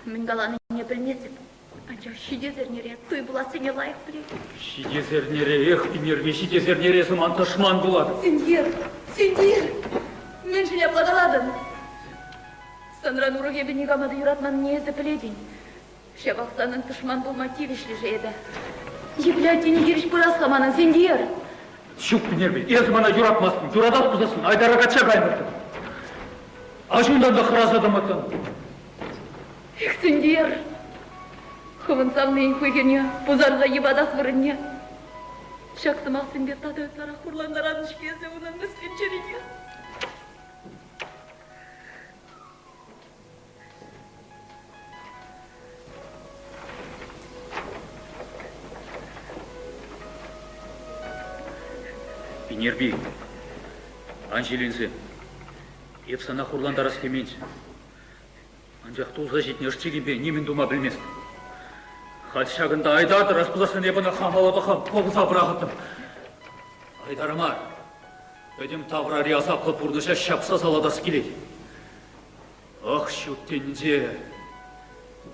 Мен қаланы не білмесіп, анчақ шидезернере той бұласыне лайық біледі. Шидезернере, эх, Пинерби, шидезернере сыман тышман болады. Сендер, мен жіне благаладым. Санран уруге бені қамады юратман незі біледін. Шебақсанын тышман болма тивішлі жеді. Ебляддені еріш бұрас қаманын сендер. Шук, Пинерби, езі мана юратмасын, юрадап бұзасын, айдарға чақ аймырды. Ажундан да қыраз адам атын. Эх, сендер. Хывын самнайын көйгене, бұзарға ебадас вырынне. Шақсымақ сендер тады өтсара құрландаран ішкесі ұнын мүскен черене. Пинерби, Анжеленсе, епсана құрландарас кеменші. Анжақ тұзға жетіне ұшчегенбе немен дума білмес. Хал шағында айдарды распыласын ебіні қамалады қам, қоғыза бірағыттым. Айдарымар, өдем тағыра рияса қылып ұрныша шапса саладасы келеді. Ақ шүттенде,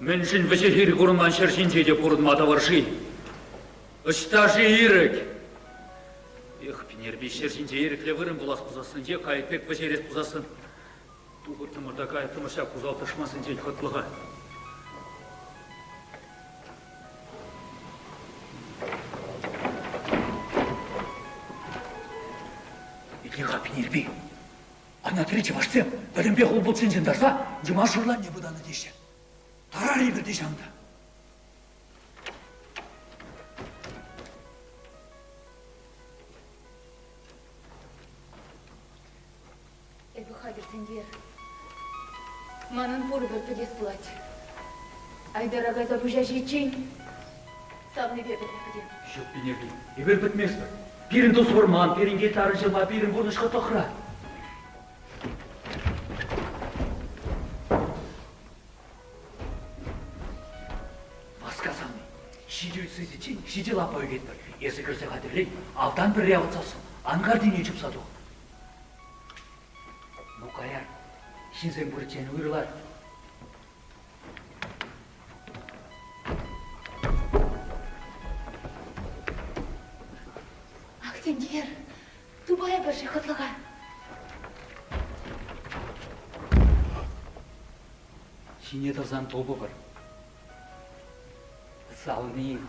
мен жын вәже хері құрынман шәршінде деп ұрын мата варши. Үшта жи ерік. Эх, Пинерби, шәршінде ерікле вырын бұлас бұзасын, е қайытпек вәжерес бұзасын. Туғы тымырда қайытымыша күзал тышмасын жел қытлыға. Илеға, Пинерби, ана тіречі башсем, бәлімбе қол бұл сенжен дарса, жыма шырлан не бұданы деші. Тарар ебірді жанды. Сендер, манын поры бір түдес бұлады. Айдар ағайда бұжа жетчен, сабыны берді көпіден. Жоқ, Пинерби, ебір бітмес бір. Бірін дос орман, бірін кел тары жылма, бірін бұрнышқа тоқыра. Басқа самны, шиде өтсізі чен, шиде лапа өгет бір. Есі кірсе қадірлей, алдан бір реавытсасын, аңғар дене жүпсады ол. Қаяр, шинзен бұрытен ұйрылар. Ақ сендер, тубая бір жиқытлыға. Шине тұрзан тобы бір. Салмейін.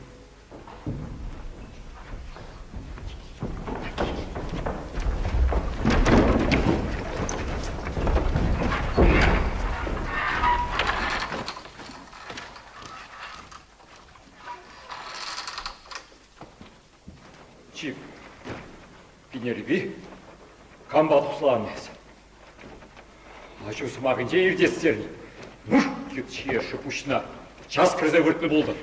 Пинерби, қамбат ұсыланыз. Ажу сымағын же ердестерін. Мұр, кетшие шыпушына, час кірзе вұртны болды.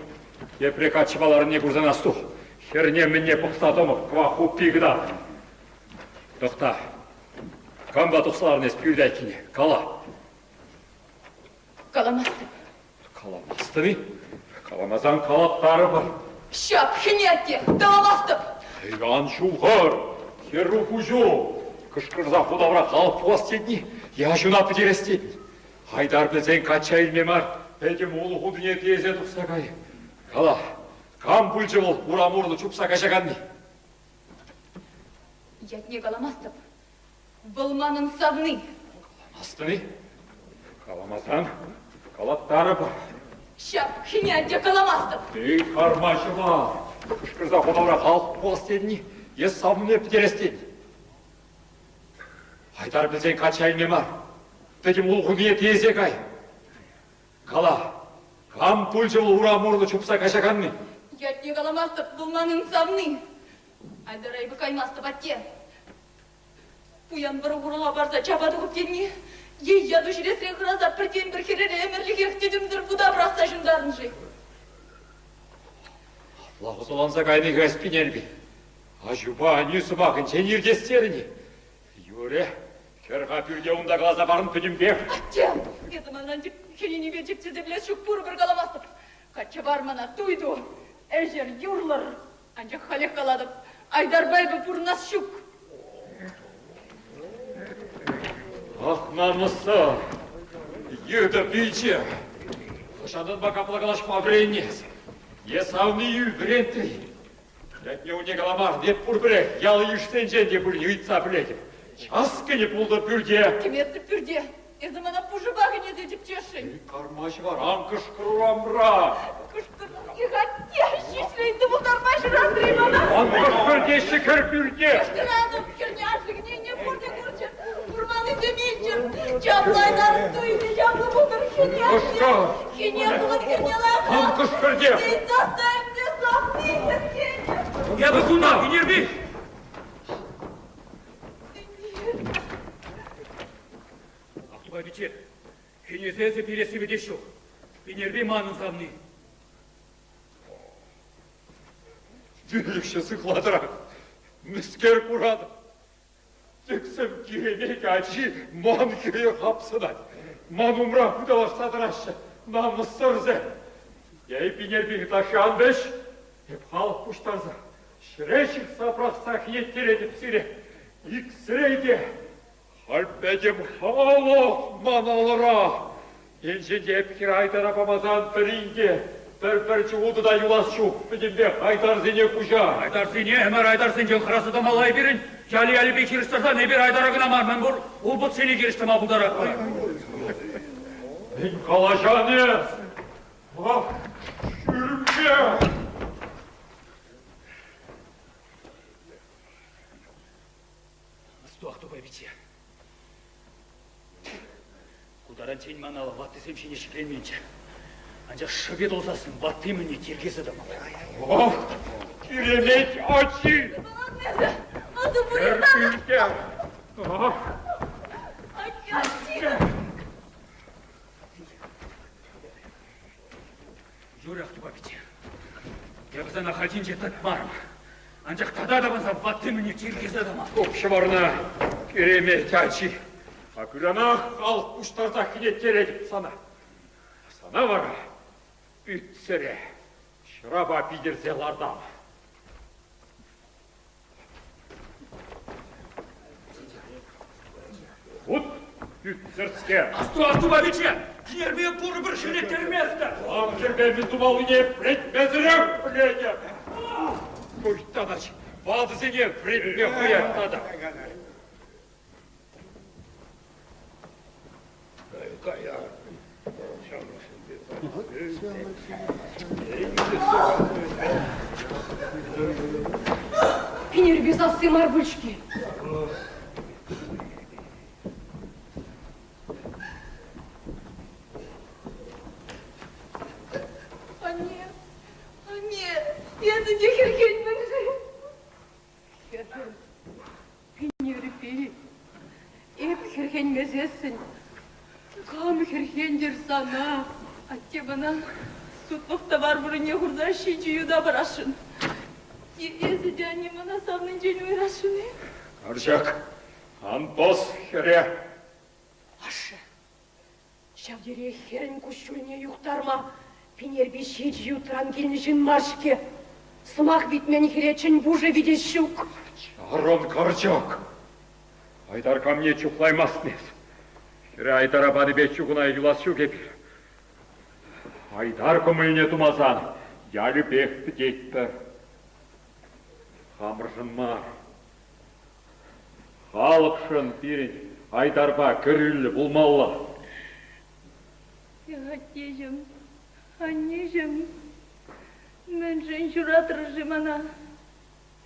Епрек атшыбаларын не күрзен асту. Херне мінне бұқтадымы, кваху пигда. Тоқта, қамбат ұсыларыныз пүйдәйкіне, қала. Қаламасты. Қаламасты ми? Қаламазан қалаттары бар. Шап, хинетте, қаламасты. Айган шуғыр. Херу хужу, кышкырза худавра қалып бұластедні, яжуна пітерестедні. Айдар білзен қача илмемар, әдем олы худыне тезе тұқсағай. Қала, қам бүлжі бол, ұрамурлы чупса қашағанны. Ятне қаламастып, бұлманын сабны. Қаламастыны? Қаламазан, қалаттары бар. Шап, хинетте қаламастып. Ей, қармашы бар, кышкырза худавра қалып бұластедні. Ес сабыны пітерестен. Айдар білзен қача илмемар. Пәдім ұлғыне тезек ай. Қала, қам пұл жыл ұрамурлы чупса қашағанны. Ятне қаламастып, бұлманын сабны. Айдар айбы қаймастып атте. Пуян бір ұғырыла барса чабады көптенне. Ей яду жүресірен қыразап бірден бір керері әмірлігі әқтедімдір бұда біраса жындарын жай. Лағы соланса қайны ғас Пинерби. Ажуба, несі бақын, сен ердестеріне. Юре, керға пүрге ұнда қалаза барын пүдім бер. Аттем, етіманан кенені бержекте біле шүк бұры бір қаламастып. Қатшы бармана туйду, әжер юрлар. Анжақ қалек қаладып, айдар бәйбі бұрнас шүк. Ах, намысы, еді бейче. Ошадан бака плагалашма бреннес. Есавны бренты. Летне у негаламар деп пурбре, ялы ишсен женде бұл үйтса біледі. Часкыне пулды пүрде. Кеметті пүрде. Езімана пұжыбағы не дедіп тешін. Кармашы бар, анкыш кыруамра. Кышкырның егатте, шешілейді бұлдармашы раздрей бана. Анкыш пүрде, шықыр пүрде. Кышкыраным керне ашығыне не пұрде көрчі. Құрманы земелчі. Жаплайдарын тойды, жаплы бұлдар хене ашты. Хене бұлын хене лақы. Анкыш пүрде. Дейт застайым де сақлы хене. Я бы куна, Пенерби! Ақтубай-биче, хенезесі пересі бедеші. Пенерби манын савны. Дүлікші сықладыра. Мүскер құрады. Тексім керемек әчі ман күйе қапсыдай. Ман умра құдалаштадырашы. Намны сырзы. Ей Пенерби ташан беш. Еп халық құштарза. Шірешік сапрақса қиеттер едіп сире. Иксірейде. Халпедем халық маналыра. Енженде епкер айдар апамазан бірінде. Бір-бірчі удыда юласшу. Бідімбе айдар зене күжа. Айдар зене, әмір айдар зенжен қырасы да малай берін. Жали-али бекерістірса, не бір айдарағына мармын бұр. Ол бұд сені керісті ма бұдара. Мен қалажаны. Жүрімге. Ақтубай-биче. Құлдаран сен маналы ватты семшіне шікленменші. Анжақ шыбет олсасын ватты міне тергесі да малы. Керемет açı. Adı bu Erkülke. Açı. Юрий Ақтубай-биче. Я бізана хатинже татмарым. Анжақ тада да біза ватты міне тергесі да малы. Kopşuvarına керемет açı. Akırana halk kuşlarda kinetler edip sana. Sana var. Ütsere. Şıraba bildirzelardan. Вот, Ütserske. Ақтубай-биче, Пенербе пұры бір шенеттермезді. Амкербе митумалыне предмезірім, блядя. Көйттанач, вадызыне предме қояттады. Пенерби сасы марбычки. Я за них херхеньмен. Пенерби. Еп херхенмезесін. Кам херхендер сана. Атте бана сутлықта бар бұрыне құрда шейчі юда барашын. Езі дәне мана савның жен ойрашын. Аржак, антос хере. Ашы, шавдере херін күшіліне юқтарма. Пенерби шейчі ютран келнішін машке. Сымақ битмен херечін бұжы видешук. Чарон Карчак. Айдар ко мне чухлаймаснес. Хере Айдар абады бечугуна юласшу кепир. Айдар көміліне тумазан. Ялі бекті детті. Хамыржын мар. Халықшын пирин Айдарба кірілі бұлмалла. Егатежім, анежім. Мен жын жүратыр жымана.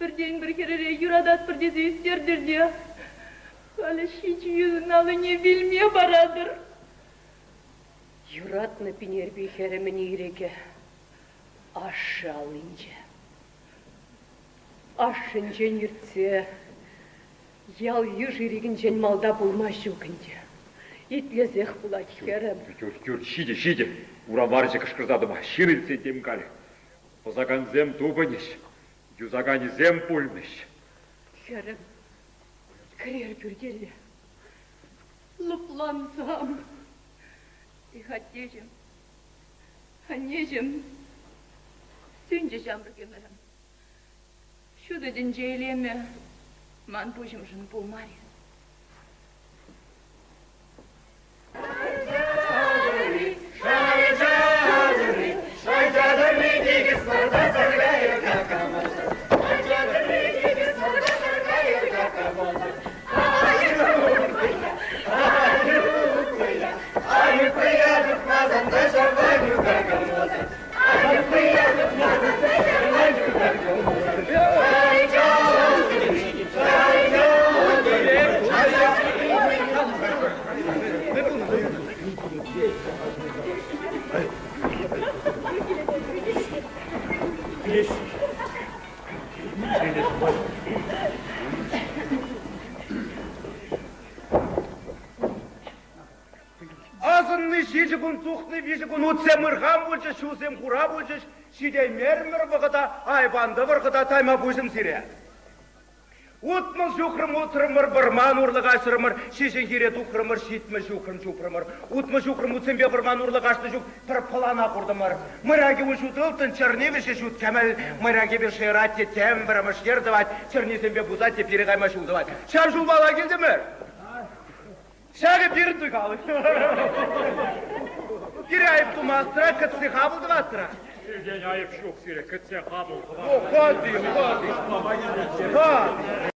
Бірден бір керере юрадат бірдезе үстердірде. Халі шеч юзын алы не білме барадыр. Юратны Пенерби херемін ереке. Ашы алынже. Ашын жен ертсе, ял юж ереген жен малда болмашы өкінде. Итлезех бұлак херем. Көр, шиде. Урам варжы кышкырзадыма, ширілсе демкалі. Позаган зем тубынеш, юзагани зем пульмеш. Херем, кірер бүрделі. Лыплансам. Ихаттежім, анежім. Сөнже жамры кемерім. Шудыдын жейлеме, ман бұжым жын болмари. Шайжа! Азынны шеші күн тұқны беші күн ұтсем ұрған болшы, шусем құра болшы, шидей мермір бұғыда, айбанды бұрғыда тайма бөзім сире. Утмыл шуқрым отырымыр, бірман ұрлық ашырымыр, шешен керет ұқырымыр, шетмі шуқрым шуқрымыр. Утмы шуқрым ұтсембе бірман ұрлық ашты жүк, бір пылана құрдымыр. Мұраге ұшут ұлтын черневіші шут кәмәл, мұраге бір шайратте тәм біріміш ердіват, чернесембе бұзат те переғайма шулдыват. Шам жул бала келдімір? Шағы берін тұйқалы. Кері айып тұмастыра, күтсі қабылды баттыра. День айып шуқ сире, күтсе қабылды.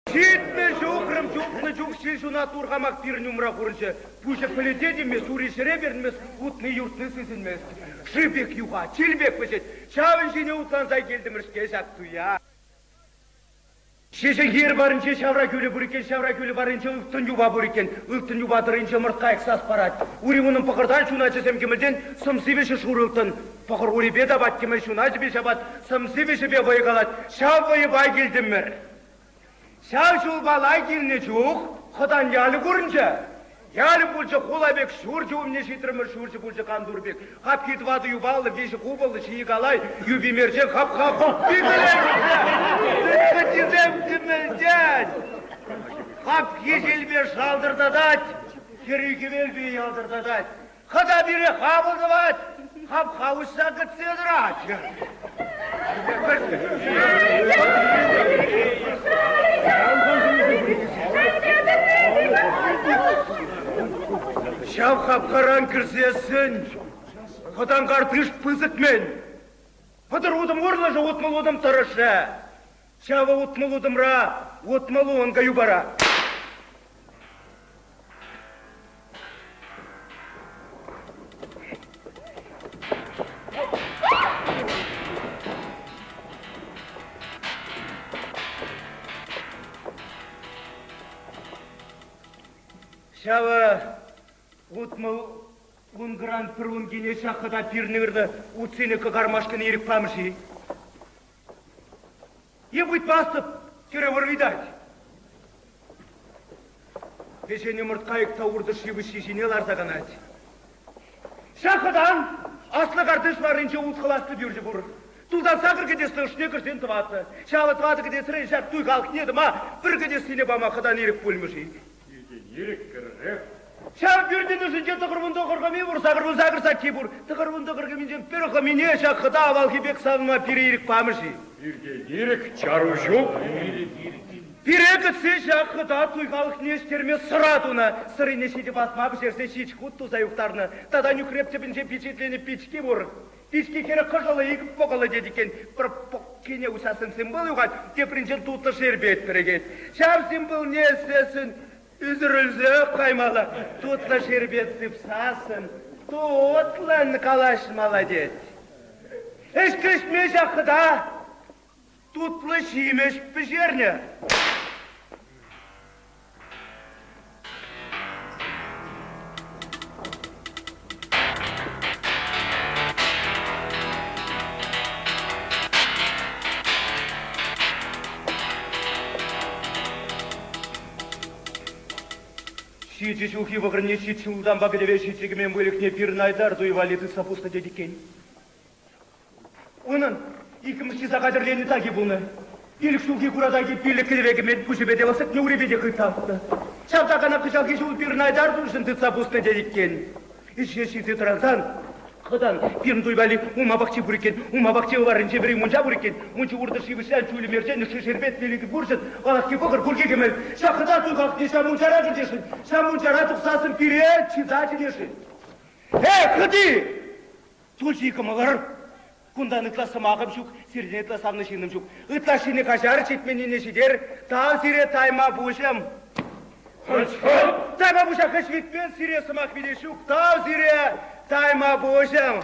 Шетме жоқырым жоқны жоқ шешуна тұрғамақ бір нүміра құрыншы. Пүші пілетед емес, урешіре берінмес, ұтны юртны сізілмес. Шыбек юға, челбек бөшет. Шавын жіне ұтланзай келдіміршке жақ туя. Шешен ер барынша шавра көлі бұр шавра көлі барынша ұлттын юба бұр ұлттын юба дырынша мұртқа әксас барад. Ури мұның пықырдан шуна жесем кемілден сымсывеші шур ұлттын. Пықыр ури бед абат кемей шуна жібе шабат, сымсывеші бе бой қалад. Шав бойы бай келдімір. Шав шул балай келіне жоқ, қыдан ялы көрінше. Ялы бұлшы қолабек шур жуымне шетірімір шуршы бұлшы қандурбек. Қап кетіп ады юбалы, беші қубылды шиі қалай, юбимерчен қап Тіземдімізден қап кешелбе шалдырдадат, керекемелбе ялдырдадат. Қыда бере қабылдыват, қап қауышса күтседірат. Шав қап қаран кірсесін, қыдан қартыш пызытмен. Пыдыр удым орлажа отмыл удым тұрышы. Шава отмыл удымра, отмылу онға юбара. Шава отмыл он грант бір он гене шақыда пирнырды, уценекі қармашканы ерік памыши. Е будет бастып, кере вырвидать. Пешене мұртқайық тауырды шибі шешене ларзағанат. Шақыдан аслы қартыш барынша ұтқыласты бүйіржі бұр. Тулдан сақыр кедесті үшне кірсен тұваты. Шалы тұваты кедесірі шақ туй қалық неді ма, бір кедесіне бама қыдан ерік бөлміші. Ерік кірі. Шақ бүйірден үшінше тұқырбынды қырғымен бұр, сақырбын сақырса ке бұр. Тұқырбынды қырғымен бір қыміне шақыда авал кебек салыма пері ерік памыши. Ерік чару жоқ. Пері күтсе шақыда туйғалық нештерме сұратуна. Сыры нешеде басма бішерсе шеч құт тұзай ұқтарына. Тадан үкіреп тепінше печетленіп печке бұр. Печке кері қыжылы екіп боғылы дедікен. Бір кене ұсасын симбол ұғат, тепірінчен тұтты шербет бірігет. Шам симбол не сесін? Үзірілзі қаймалы, тұтлы шербет сыпсасын, тұтлын қалаш молодец. Ішкішме жақыда, тұтлы шимеш пішерне. Шийтші шухи вғырне шийтші ұлдан бағылеве шийтшігімен бөлікне пирін айдар дуйвалеті сапуста дедікен. Оның икімішчіза қадірлені таги бұны. Илік шухи құрадаги пилік кілевегімен күшібеде васық не уребеде қытақты. Шабдағана қышал кеші ұл пирін айдар дуйшынты сапуста дедікен. Ишке шийтші тұраздан қыдан пирін дуйвали ума бақчы бұр екен, ума бақчы ұларынше бірі мұнша бұр екен. Мұншы ұрды шибішлян чүлі мерчен үші шербет белігі бұршын, алақке бұғыр күрге кемел. Шақыда тұйғақ не шамунчара жүдешін, шамунчара тұқсасын пирет чиза жүдешін. Қыди! Тұлшы икымылыр. Күндан ұтласым ағым шук, серден ұтласамны шиным шук. Ұтлашыны қашары четменіне шидер, тау сире тайма бұшым. Тайма бұша қышвитпен сире сымақ биде шук, тау сире тайма бұшым.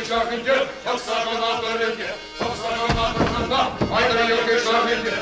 Şahildir, toksağına bölünge, toksağına bölünge, ayrı yok şahildir.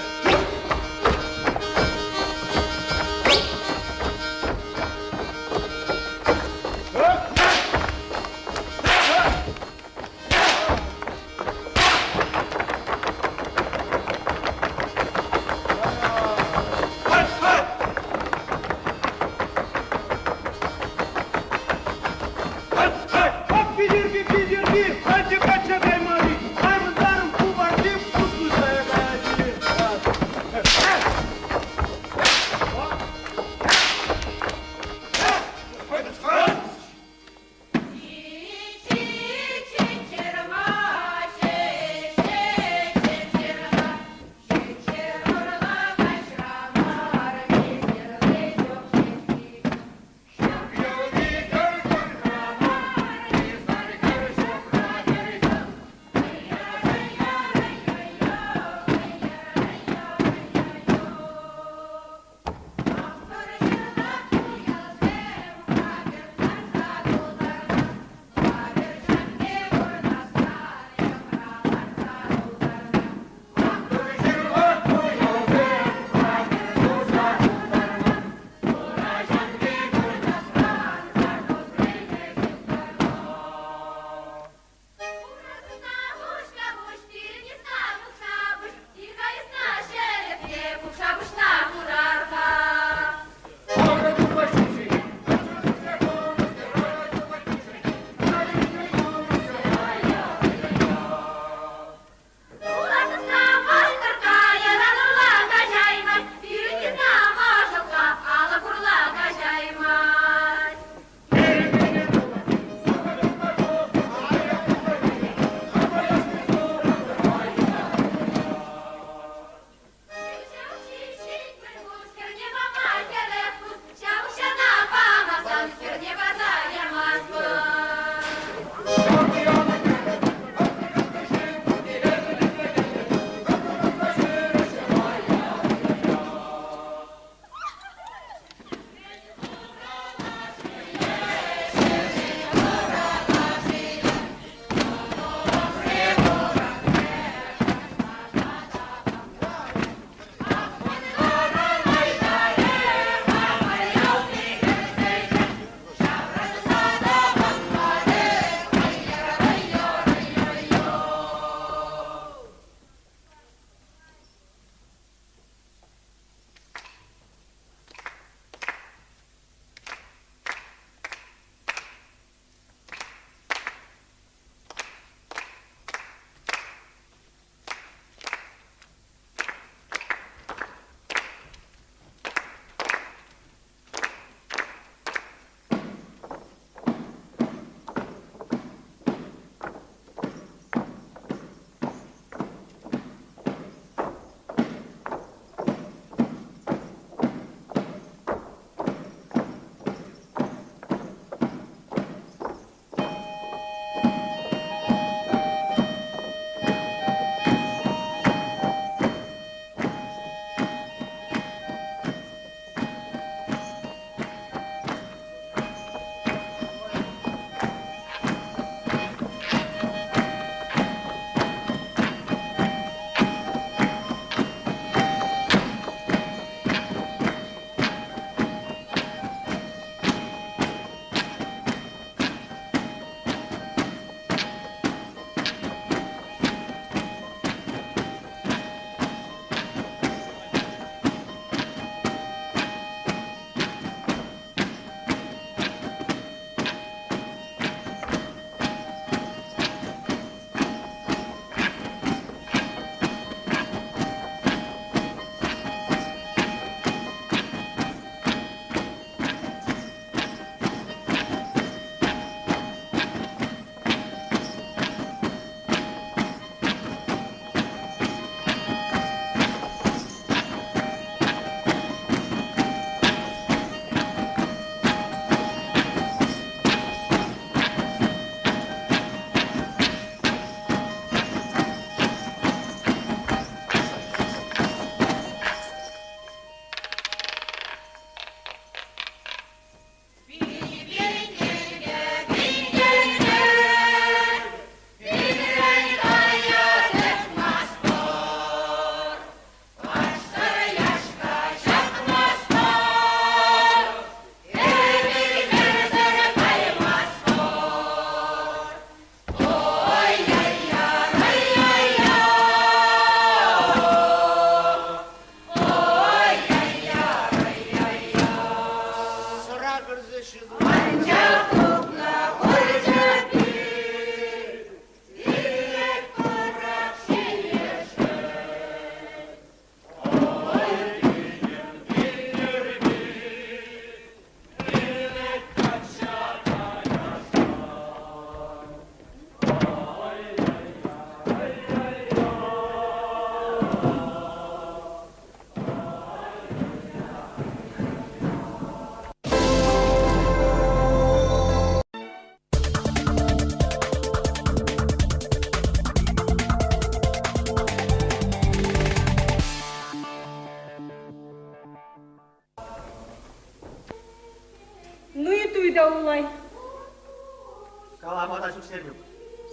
Амада жүксермек.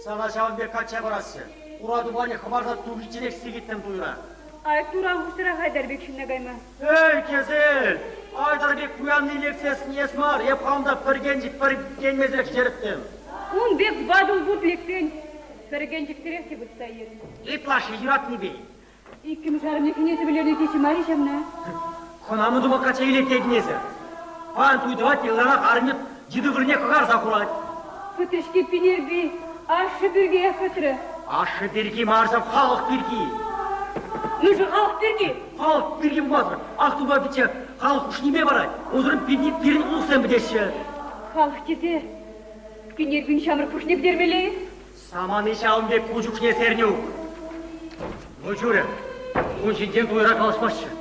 Сана Шаванбек кача барасы. Урады бани хабарда тугичерек сигиттен туйра. Ай, туран кушыра Хайдарбек шыннагайма. Эй, кезел! Айдарбек куянны лекциясын есмар, епхамда піргенжік бір келмезек жеріптім. Он бек бадыл бұд лектен. Біргенчік теректе бұтса ерін. Иплашы, юрат не бей. Иккім жарымны кенеті білерді теші маришамна. Конамы дума кача електегінесі. Пан туйдыват елдана қарынып, жиды біріне қығар зақурат. Пытышки пенерби, ашы бірге фытры. Ашы берге маржап халық берге. Нужы халық бірге. Халық берге бұмазыр. Ақтуба бітсе, халық үш неме барай. Озырын перін ұлықсан бідеші. Халық кете, пенербін шамыр күшіне бідермелей. Саманы Шаванбек күжікшіне сәрнеу. Ну жүрі, он женден тойра қалышмашы.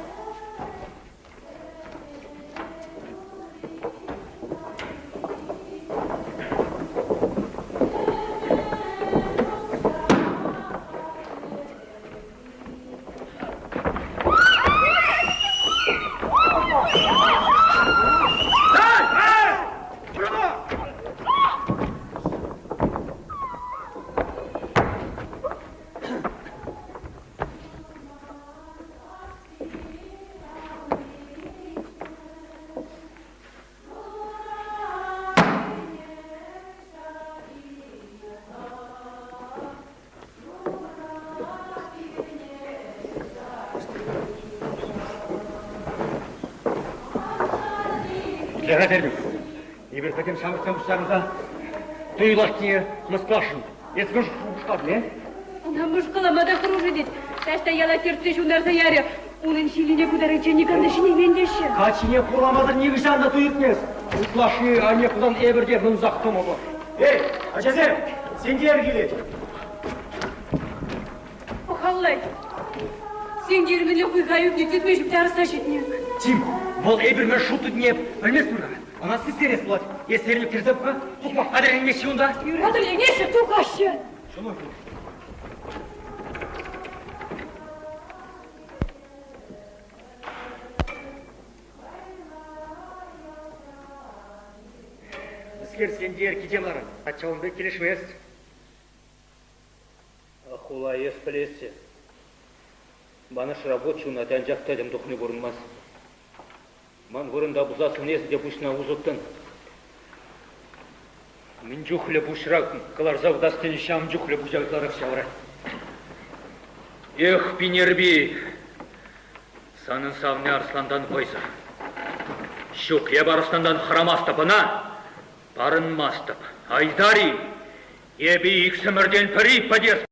Легазербек, ебір пәтем шамыртсан бұштарыңызда дұйылаш кие мұспашын. Ескі жұқшқап, не? Она мышқаламада құружы дейді. Тәшті яла терце шундарса яры. Оның шиліне күдәрінче никандышыне мендеші. Качине құламазыр негі жанды тұйытмес. Ұтлашы анекудан әбірде мұнзақ тұмы бар. Ей, Ачазер, сен де әргеле. Ұқаллай. Сен жерімілі құйғайып нететмешіп тәріса жетінек. Тим, бұл әбірмен шуты дүнеп, білмес мұра. Ана сестерес болады. Естерілік кірзіпқа, тұқпақ қадырленмеші онда. Қадырленмеші, тұқашы. Шunu. Іскер сенде еркедемларын, Шаванбек келешмес. Ахула ес білесі. Баныш рабочу на тәнжақ тәлім дұқны бұрынмас. Ман вырында бұзасын езде бұшына ұзыттын. Мен жүхлі бұшырақ, қылар завдастын шам жүхлі бұжағыларық шауырай. Эх, пенерби, санын савны арсландан қойса. Шуқ еб арыстандан храмастапына, барынмастып. Айдари, ебі иксімірден пірі падес.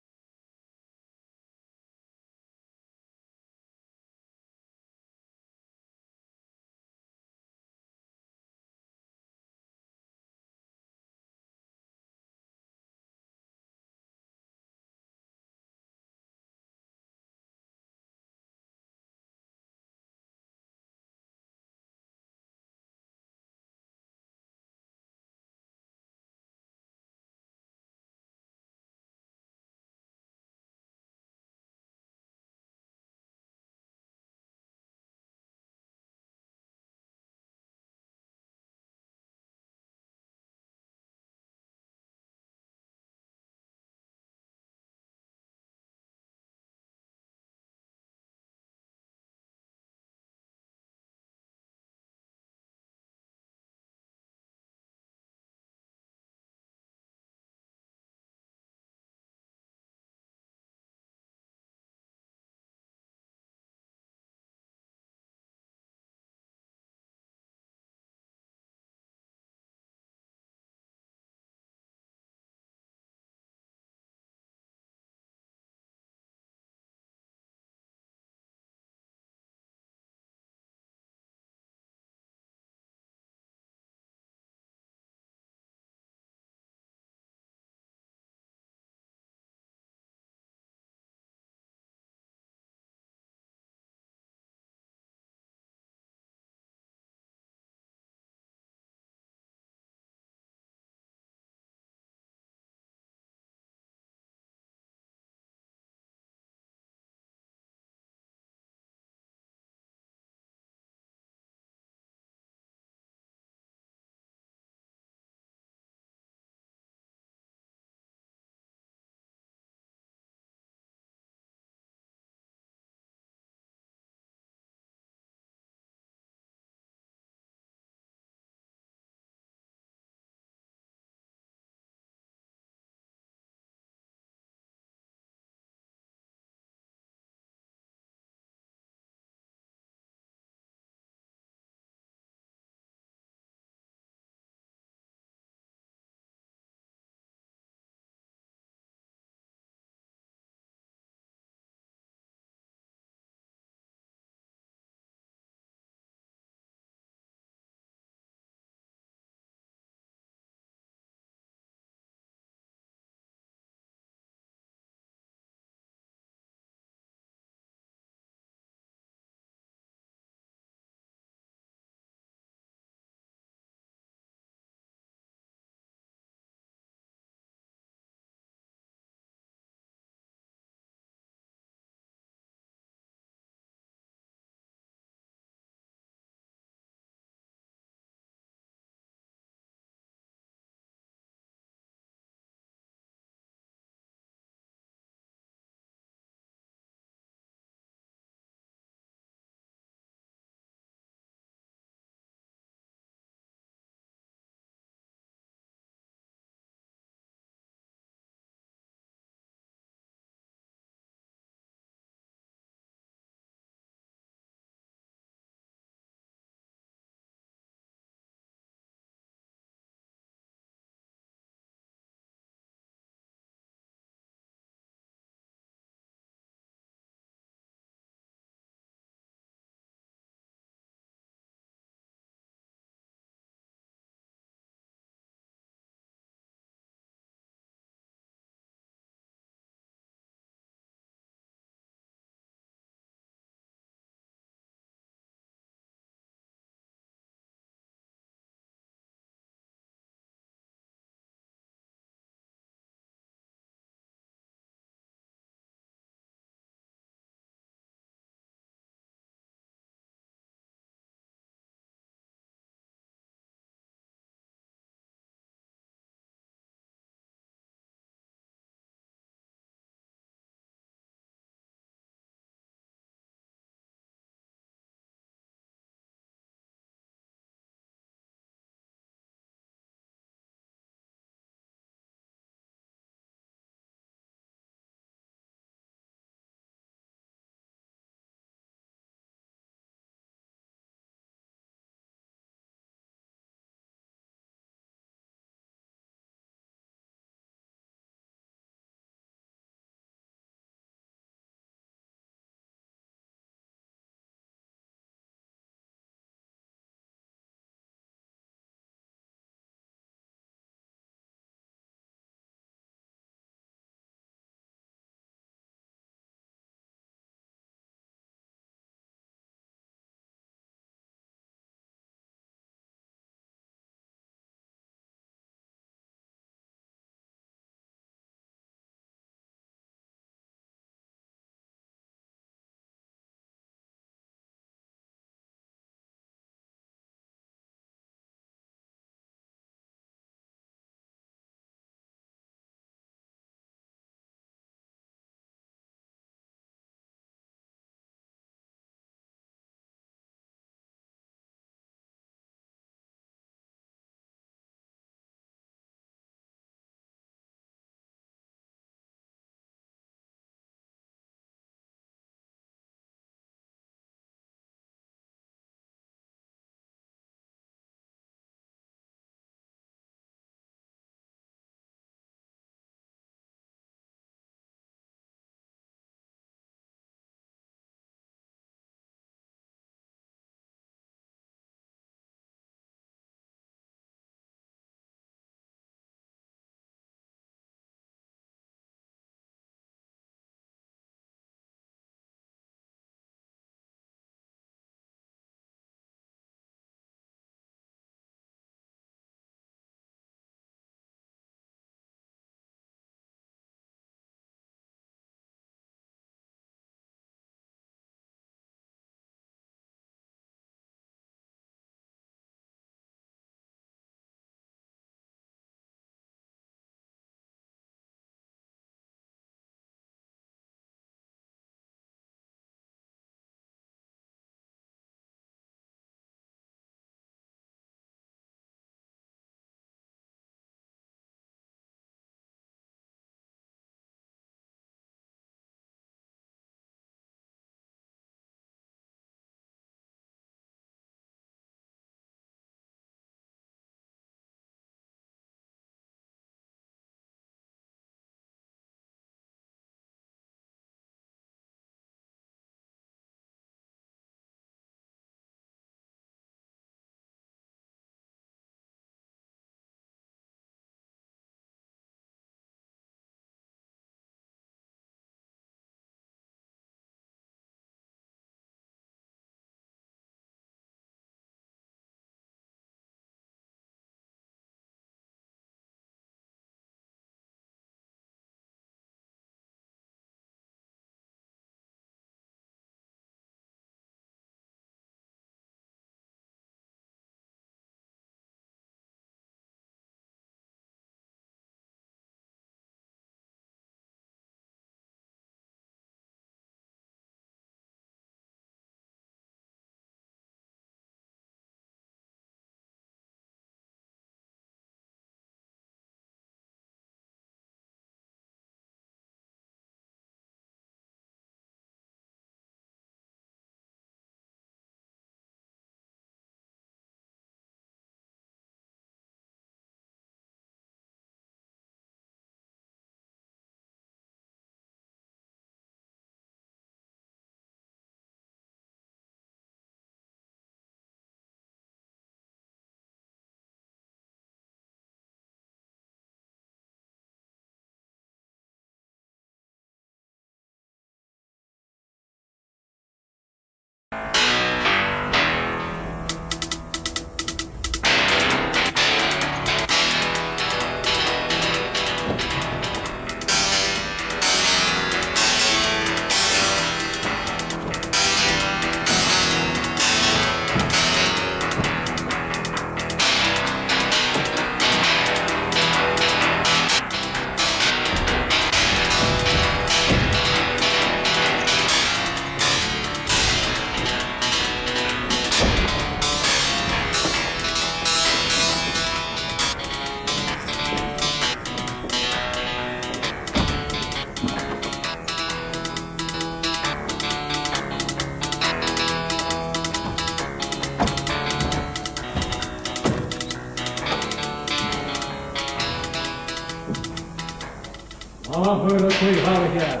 Ahırı kuyhalıga.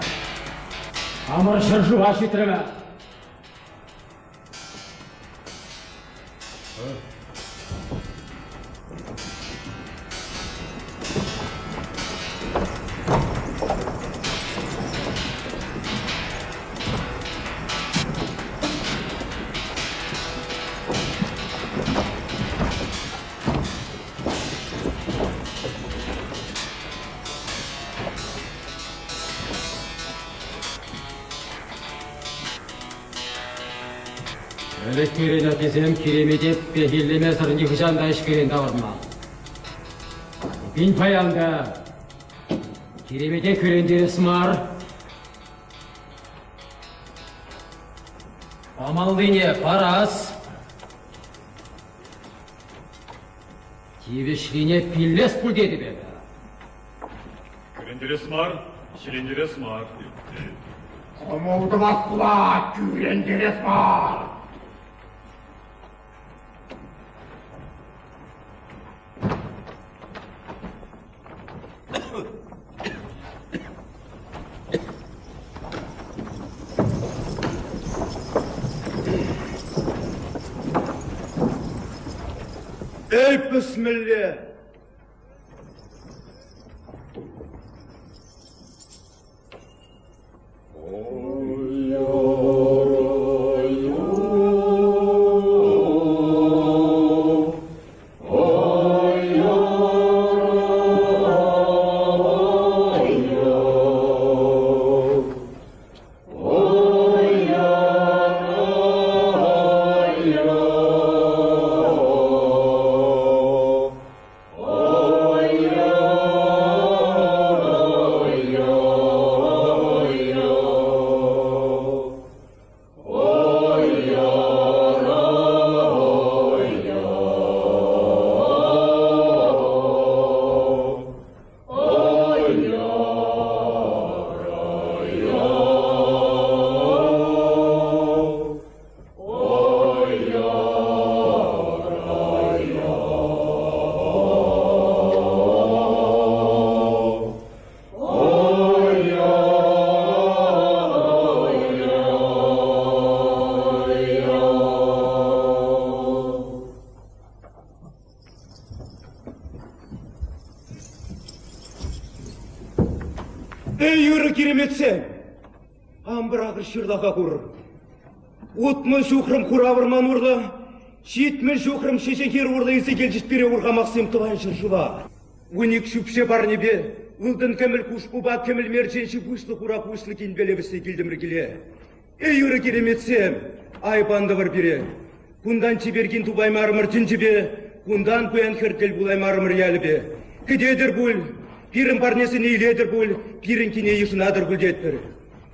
Amır şırjıva şitreme. Öğretmenin ötesem kiremedip behilleme sırın yıkıcan da işkirin davırma. Bin payanda kiremede körendir ısmar. Amallıyne paras. Kivişliğine pilles pul dedi be. Körendir esmar, şirindir esmar. Komoldu vakla, kürendir esmar. Ey bismillah. Ey yürü kiremetse, ambırağır şırdağa kurur. Utmın şukrım kuravırman urla, şiitmin şukrım şeşekер urla ise gelcişpire urğamaqsem tıvan şırşıva. Unik şüpşe бар небе, ылдын кеміл кушпуба кеміл мерченші бұшлы құра құшлы кенбелебісі келдімір келе. Ей үрі кереметсем, айбанды бір бере. Күндан чеберген тубаймарымыр түнжібе, күндан көен хіртел бұлаймарымыр әлібе. Кедедір бұл, пирін парнесін ейледір бұл, пирін кене ешінадыр гүлдетпір.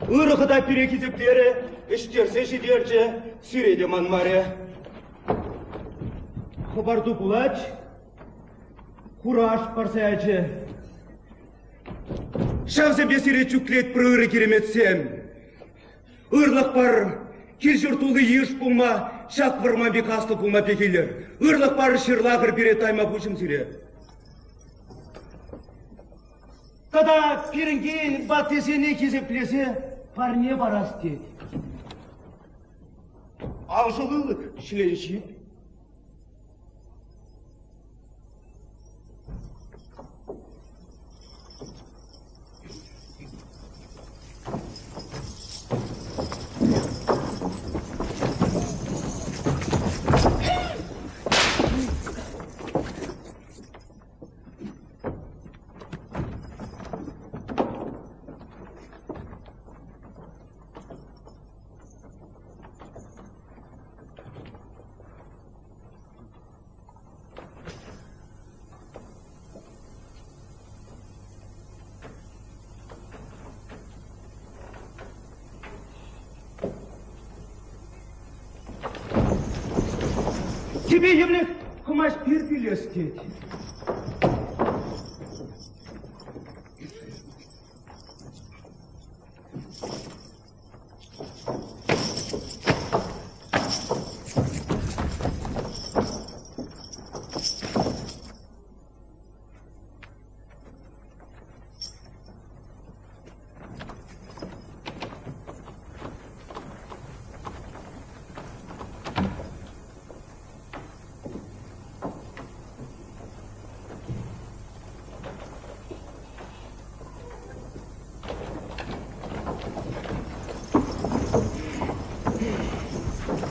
Ұрықыда пире кезептері, іштерсе шедерче, сүреде манмаре. Хабарду бұлач, Кураж парсаячы. Шавза бесере чуклет бір ұры кереметсем. Ұрлық бар, кел жұртулы еш бұлма, шақ вырма бек асты бұлма пекелер. Ұрлық бар шырлағыр бере тайма бұшым сүре. Тада пирінген баттесене кезеплесе, парне барас деді. Алшылылық шіленші. Тебе являет кумаш пирпилестеть.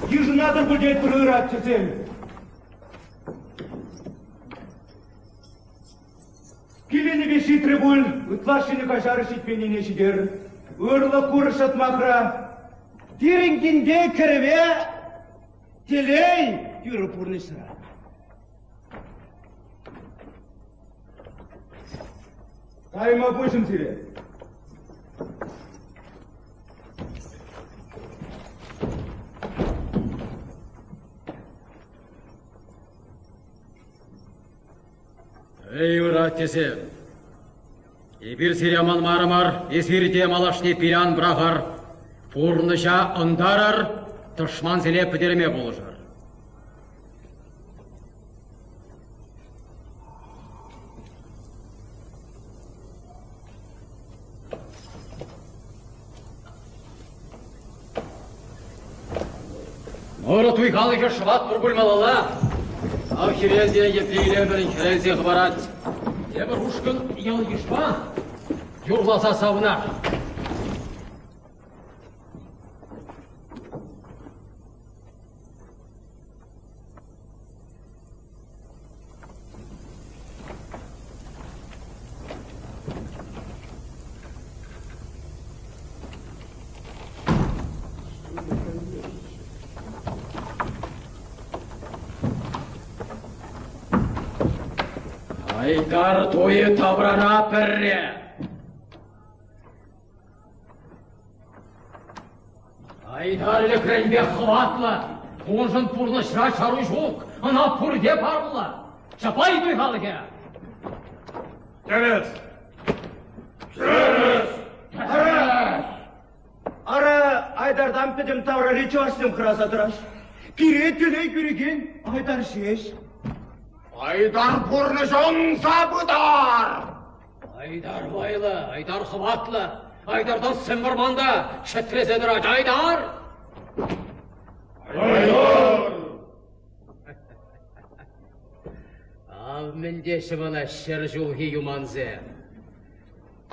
Еженадыр будет прырать цем. Килени вещи требуль, утлашины кашары ситпеніне шидер. Ырлы курышат мақра. Тиріңденде кірве, телей юры пурнышыра. Тайма бөшін тире. Эй, ура, тесе. Ебір сереман марымар, есірде малашне пиран брағар, пурныша ындарар, тышман селе підерме болжар. Моры туйқалығы шыват бұрбылмалала. Ау херезде еплейлер бірін херезде ғыбарат. Ебір ұшқын ел ешпа, юрласа сауына. Айдар тойы табрана пірре. Айдар лекренбе хватлы, онжын пұрлы шыра шару жоқ, ана пұрде парылы. Шапай тойғалыға. Кемес! Ара Айдардан педем тавра лечуашсым қыраса тұраш. Пире төлей көреген Айдар шеш. Айдар пұрнышын сабыдар! Айдар байлы, Айдар хватлы, Айдардан сымырманда шәттірезедір Айдар! Айдар! Ал міндеші бана шыр жылғы юманзе.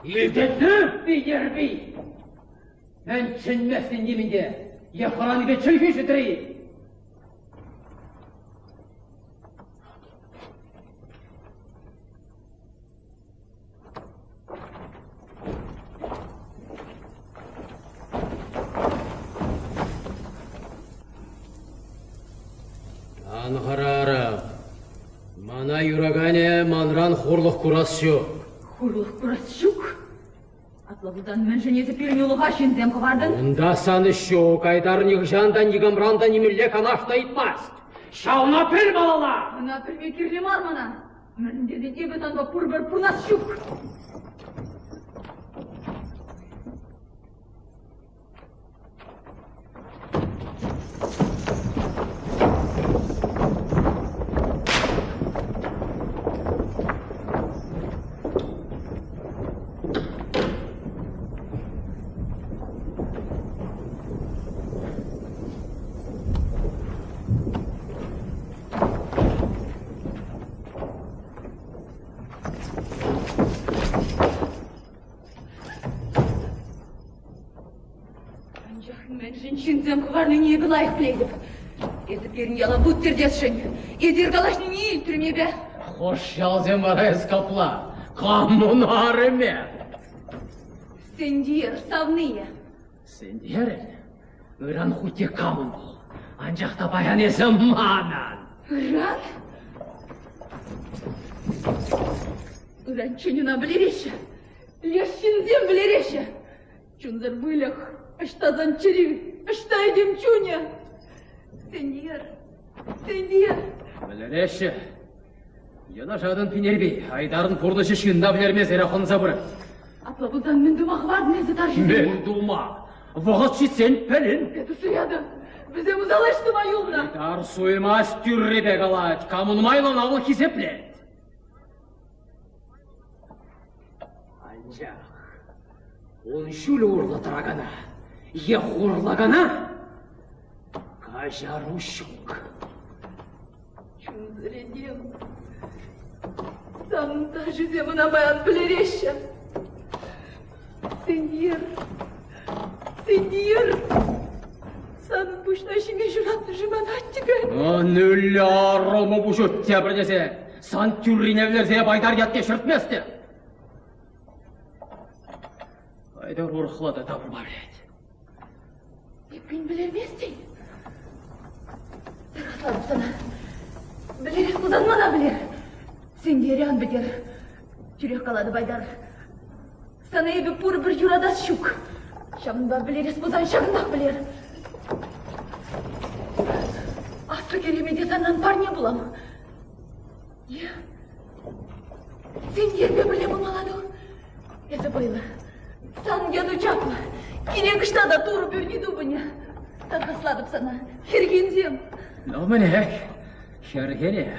Елдетті бейдербей. Мен чынмәсін емінде, еқыраны бе чүлгі жүдірей. Анғарары, мана юрагане манран хурлық курас шук. Хурлық курас шук? Атлабылдан мен женеті перенелуға шендем қывардың? Онда саны шук, Айдар нигжанда нигамранда немелле канашта итмаст. Шауна пір балала! Ана пірме керлем армана. Мен деден ебетанба пұр-бір пұрнас шук. Мен женщинзем қыварны не былайық білейдіп. Езі перін яла бұттердесшін. Едер қалашны не ел түрмебе? Хош ялзем барайыз капла, қамынары ме? Сендер, савные. Сендер, ұран хуте қамын бол, анжақта баян есі манан. Ұран? Ұран чөніна білереші. Лешшінзем білереші. Чунзар вылях. Аштазан чири, аштайдем чуня. Сендер. Білереші, ена жадын пинербей, Айдарын пұрнышы шында білермес әрі қонса бұры. Атлабылдан мен дума қывардын әзі таржын. Мен дума, вағыз сен пәлін. Әді сұяды, бізе мұзалашты ма юлна. Айдар суймас түрребе қалад, камын майлан авыл кесеплет. Анжақ, он шүлі ұрлатырағана. Е хурлагана кажару шук. Чунзредем. Сам даже земна баян білереща. Сендер. Санын пушна шиме журатны жыман аттигай. Нөлля ромы бушут те бірдесе, сан түрриневлерзе байдар ятке шыртместі. Байдар ұрқылады табырма білет. Еппен білерместей. Сырғаслады sana. Білер, кузанмана білер. Сенде рян бітер. Жүрек қалады байдар. Sana ебі пұр бір юрадас шук. Шамында білерес бұзан шағындақ білер. Асты керемеде санан парне бұлам. Я... Сен ербе білемі маладу. Эзі байлы. Сан яду чаплы. Керегішта да туры бөлні дубыне. Тарқасладып сана. Хергензем. Но мінек, хергене.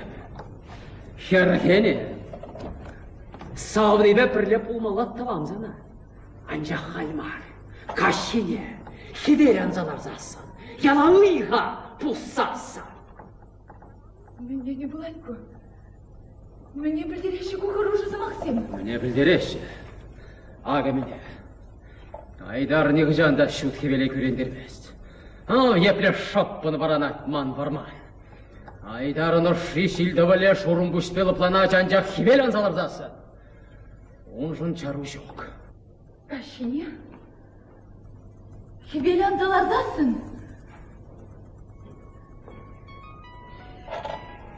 Сауны бе бірлеп ұлмалат табам зана. Анжа халмар, кашине, хидер анзалар засын. Яланлыға пұссасын. Мне не буланько. Мне білдереші кухаружызы Максим. Мне білдереші. Ага мене. Айдар неғжанда шут хевелей көрендермест. Епле шоппын баранат ман барман. Айдарын ұшы шилді біле шурын бүшпелі плана жанжақ хевел анзалар засын. Он жын чару жоқ. Кашине? Хебел анзалар засын?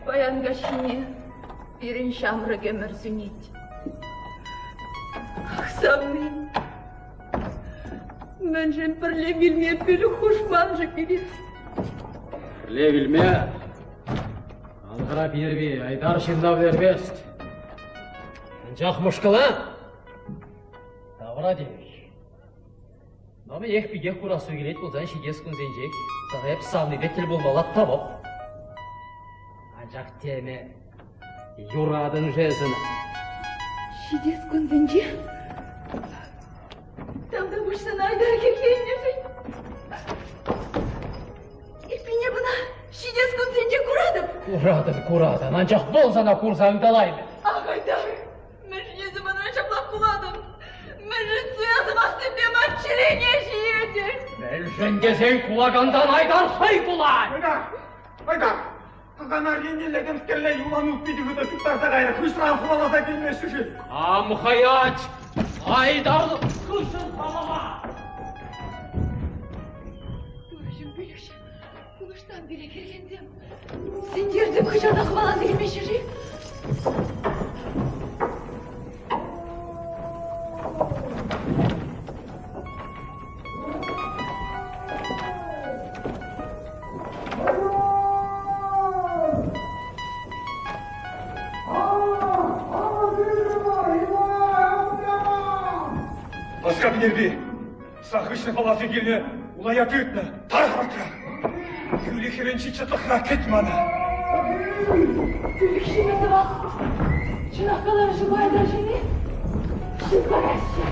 Баян Кашине, бірін шамры кемір сүнет. Ақсамын. Мен жен бірле білме білі хушман жы келет. Бірле білме. Алғыра бербе, айдар шында білербест. Жақ мұшқыла? Тавра демек. Намы ех біге құрасы келет болзан шегес күн зенжек. Сағайып савны беттіл болмалат табып. Ажақ теме юрадын жезіні. Шидес күн зенже? Тамда бұшсан айдар кекейін ешей. Епіне бұна шидес күн зенже құрадым. Құрадын, анжақ болзана құрсаң далаймын. Ах, айдар, мен жезі бұна шаплақ құладым. Мен жын сұязым астымде матчырене жиедер. Мен жөндесен құлағандан айдар сай құлай. Айдар! Қағанар енделеген керле юлан ұппиді күді тұттарса қайра күшран құлаласа келмес үшін. Амхаяч! Айдарды күшін қалама! Көрішім бөлікші, құныштан бере кергендем. Сендерді күшада қывалады келмеші жи. Нерби, сахышны фаласы келіне улая түйтіні, тарқыратыра. Күлі херенші чытлықра кетманы. Күлік шемесі бас. Чынаққалар жұбайда жіне. Шыққарасы.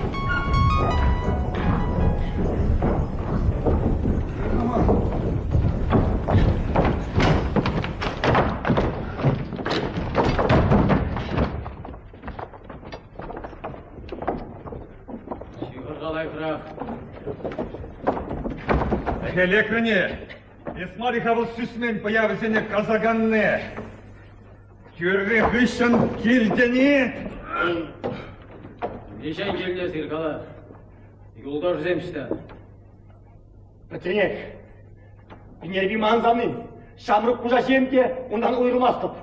Элекріне, Есмарихавыл сүсмен появысыне казаганны. Көрі ғышын келдені. Нешен келіне сырқала. Yolda жүземшті. Пәтенек, Пенерби манзамын, шамрық құжа жемке, ондан ойырмастып.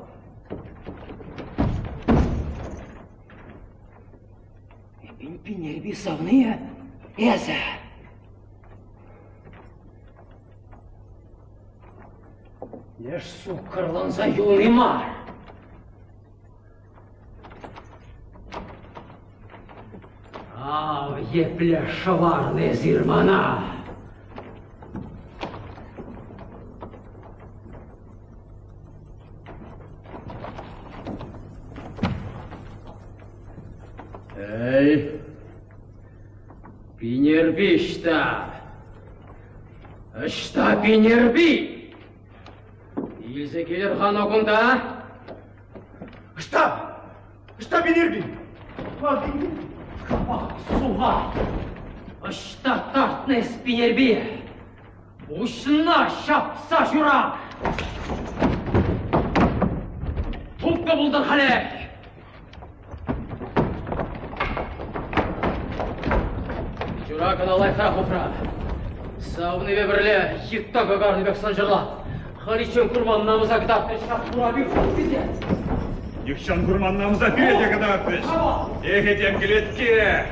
Пенерби савные, әзі. Еш су қырланса юлыма. Ав, епле шаварны зирмана. Эй, Пенерби Шта Пенерби. Ilse gelir han okunda. Шта Пенерби. Kapak suva. Шта тартнес Пенерби. Ушына шапса жура. Тупка булдан халек. Жура каналай хапра. Сауны бебірле, хитта гагарны бек санжырлат. Харичен курман намыза кыдатты, шапура бек бизе. Юхшан курман намыза бизе кыдатты. Ехетем келетке.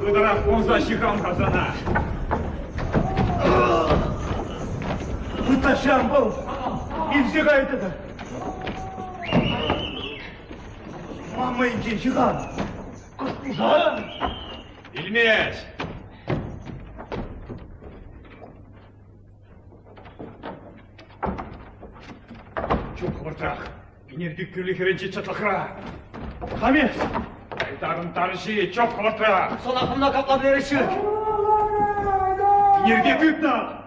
Кыдырак онза шихам казана. Муташам был. Ивзе кайтыды. Мама инде жиған. Кыскужан. Илмеш. Çok ortak. İnerdik gülü hirenci çatlakra. Хамес. Aydarın tarışı çok ortak. Сол ақымна қаплап берешік. İnerdik ütna.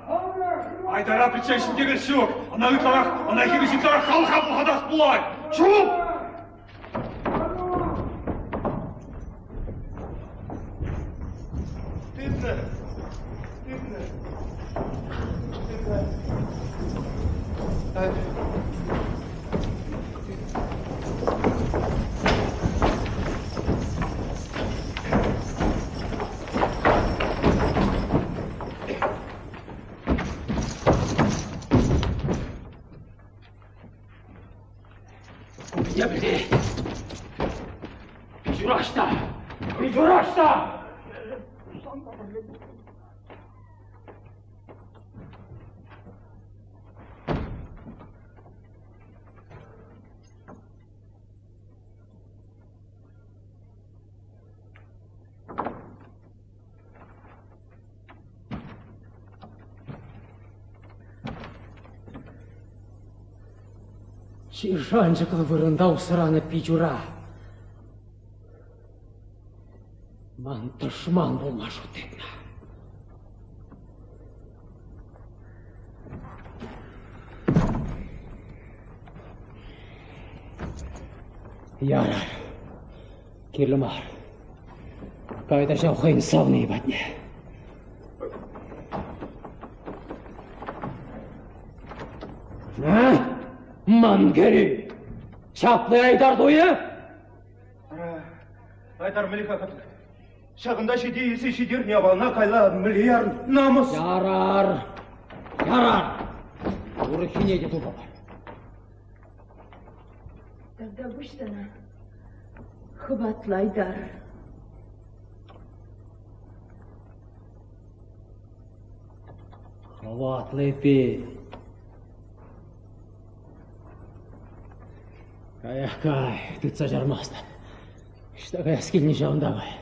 Aydara причайшындегі шок. Ана үтларақ, ана хирішіндері қалқа бұқадас бұлай. Чуп! Тыпны. Я bildi. Bir uğraşta. Bir uğraşta. Чижанчикла вырындау сыраны пичура. Ман дұшман болмаш өтетна. Ярар, керлімар. Кайда жауқайын сауны ебатне. Мангери! Шаплы Айдар дойы? Айдар міліға қатыр. Шағында шеде есі шедер не абалына қайла миллиард намыс. Ярар! Урыхине де туба бар. Тогда будь она. Хватлы Айдар. Хватлы пи. Кай, тыца жармасты. Штагай скильни жаундагай.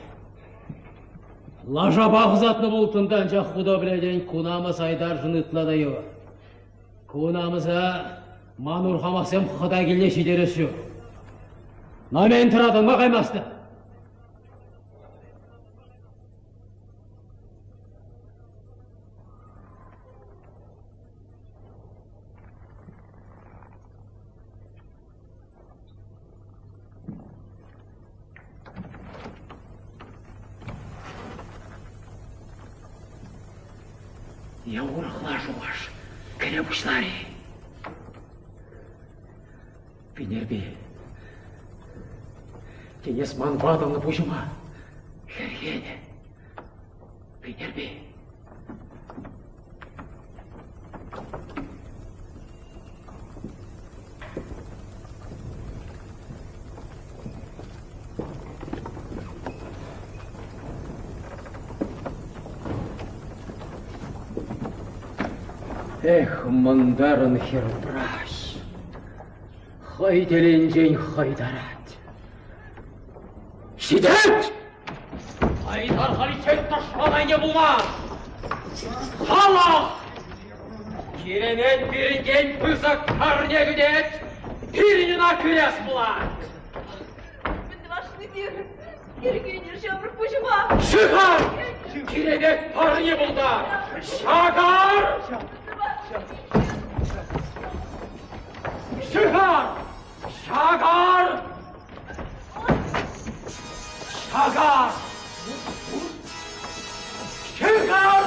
Лажа бағызатны болтындан жақ құда біледен кунамыз Айдар жынытлады ев. Кунамыза манур хамасем құда келне шедері сүйі. Намен тұрадың ма қаймасты? Я урахлашу ваш, крепушлари. Пенерби, Кенес Манвадовна Бужима, Хергене, Пенерби. Эх, мандарын хербраш, хайделенжен хайдарат. Шидет! Айдар халичен ташманайне булмaz. Халах! Керемет берінген пызық карне güdet, pirinin küres bulat. Бедвашный мир. Ергене жабыр Бужима. Şıkar! Керемет парне bulda. Şagar! Şıkar! Şagar! Şagar! Şıkar!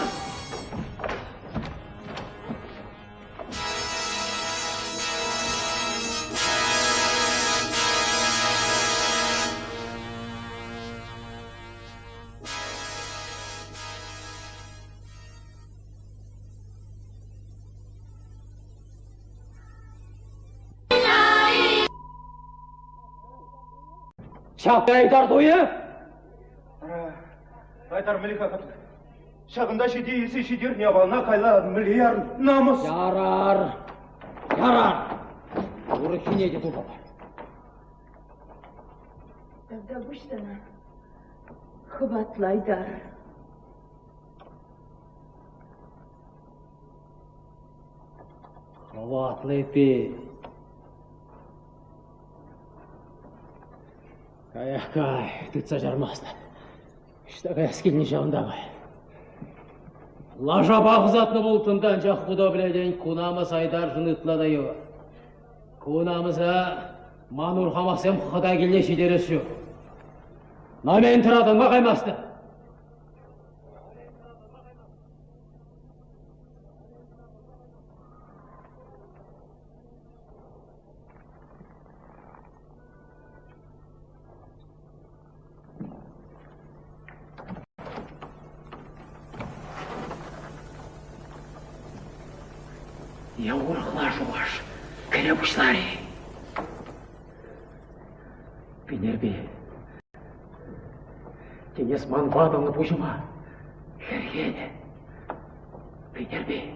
Çak Ayдар тойы? Ayдар міліка қатыр. Шағында шеде есі шедер не балына қайла мілияр намыс. Ярар. Урыхине де тупа. Тогда будь она. Хватла, Айдар. Хватлы пи. Кай, ты цажармасты. Что кая скильни жаундагай. Лажа бағызатны болтындан жақ құда біледен кунамыз Айдар жынытлада ева. Кунамыза манур хамасем құда келне шедересі. Намен тұрадың ма қаймасты? Я урахлашу ваш, крепушлари. Пенерби. Тенес манваданы бужыма. Хергене. Пенерби.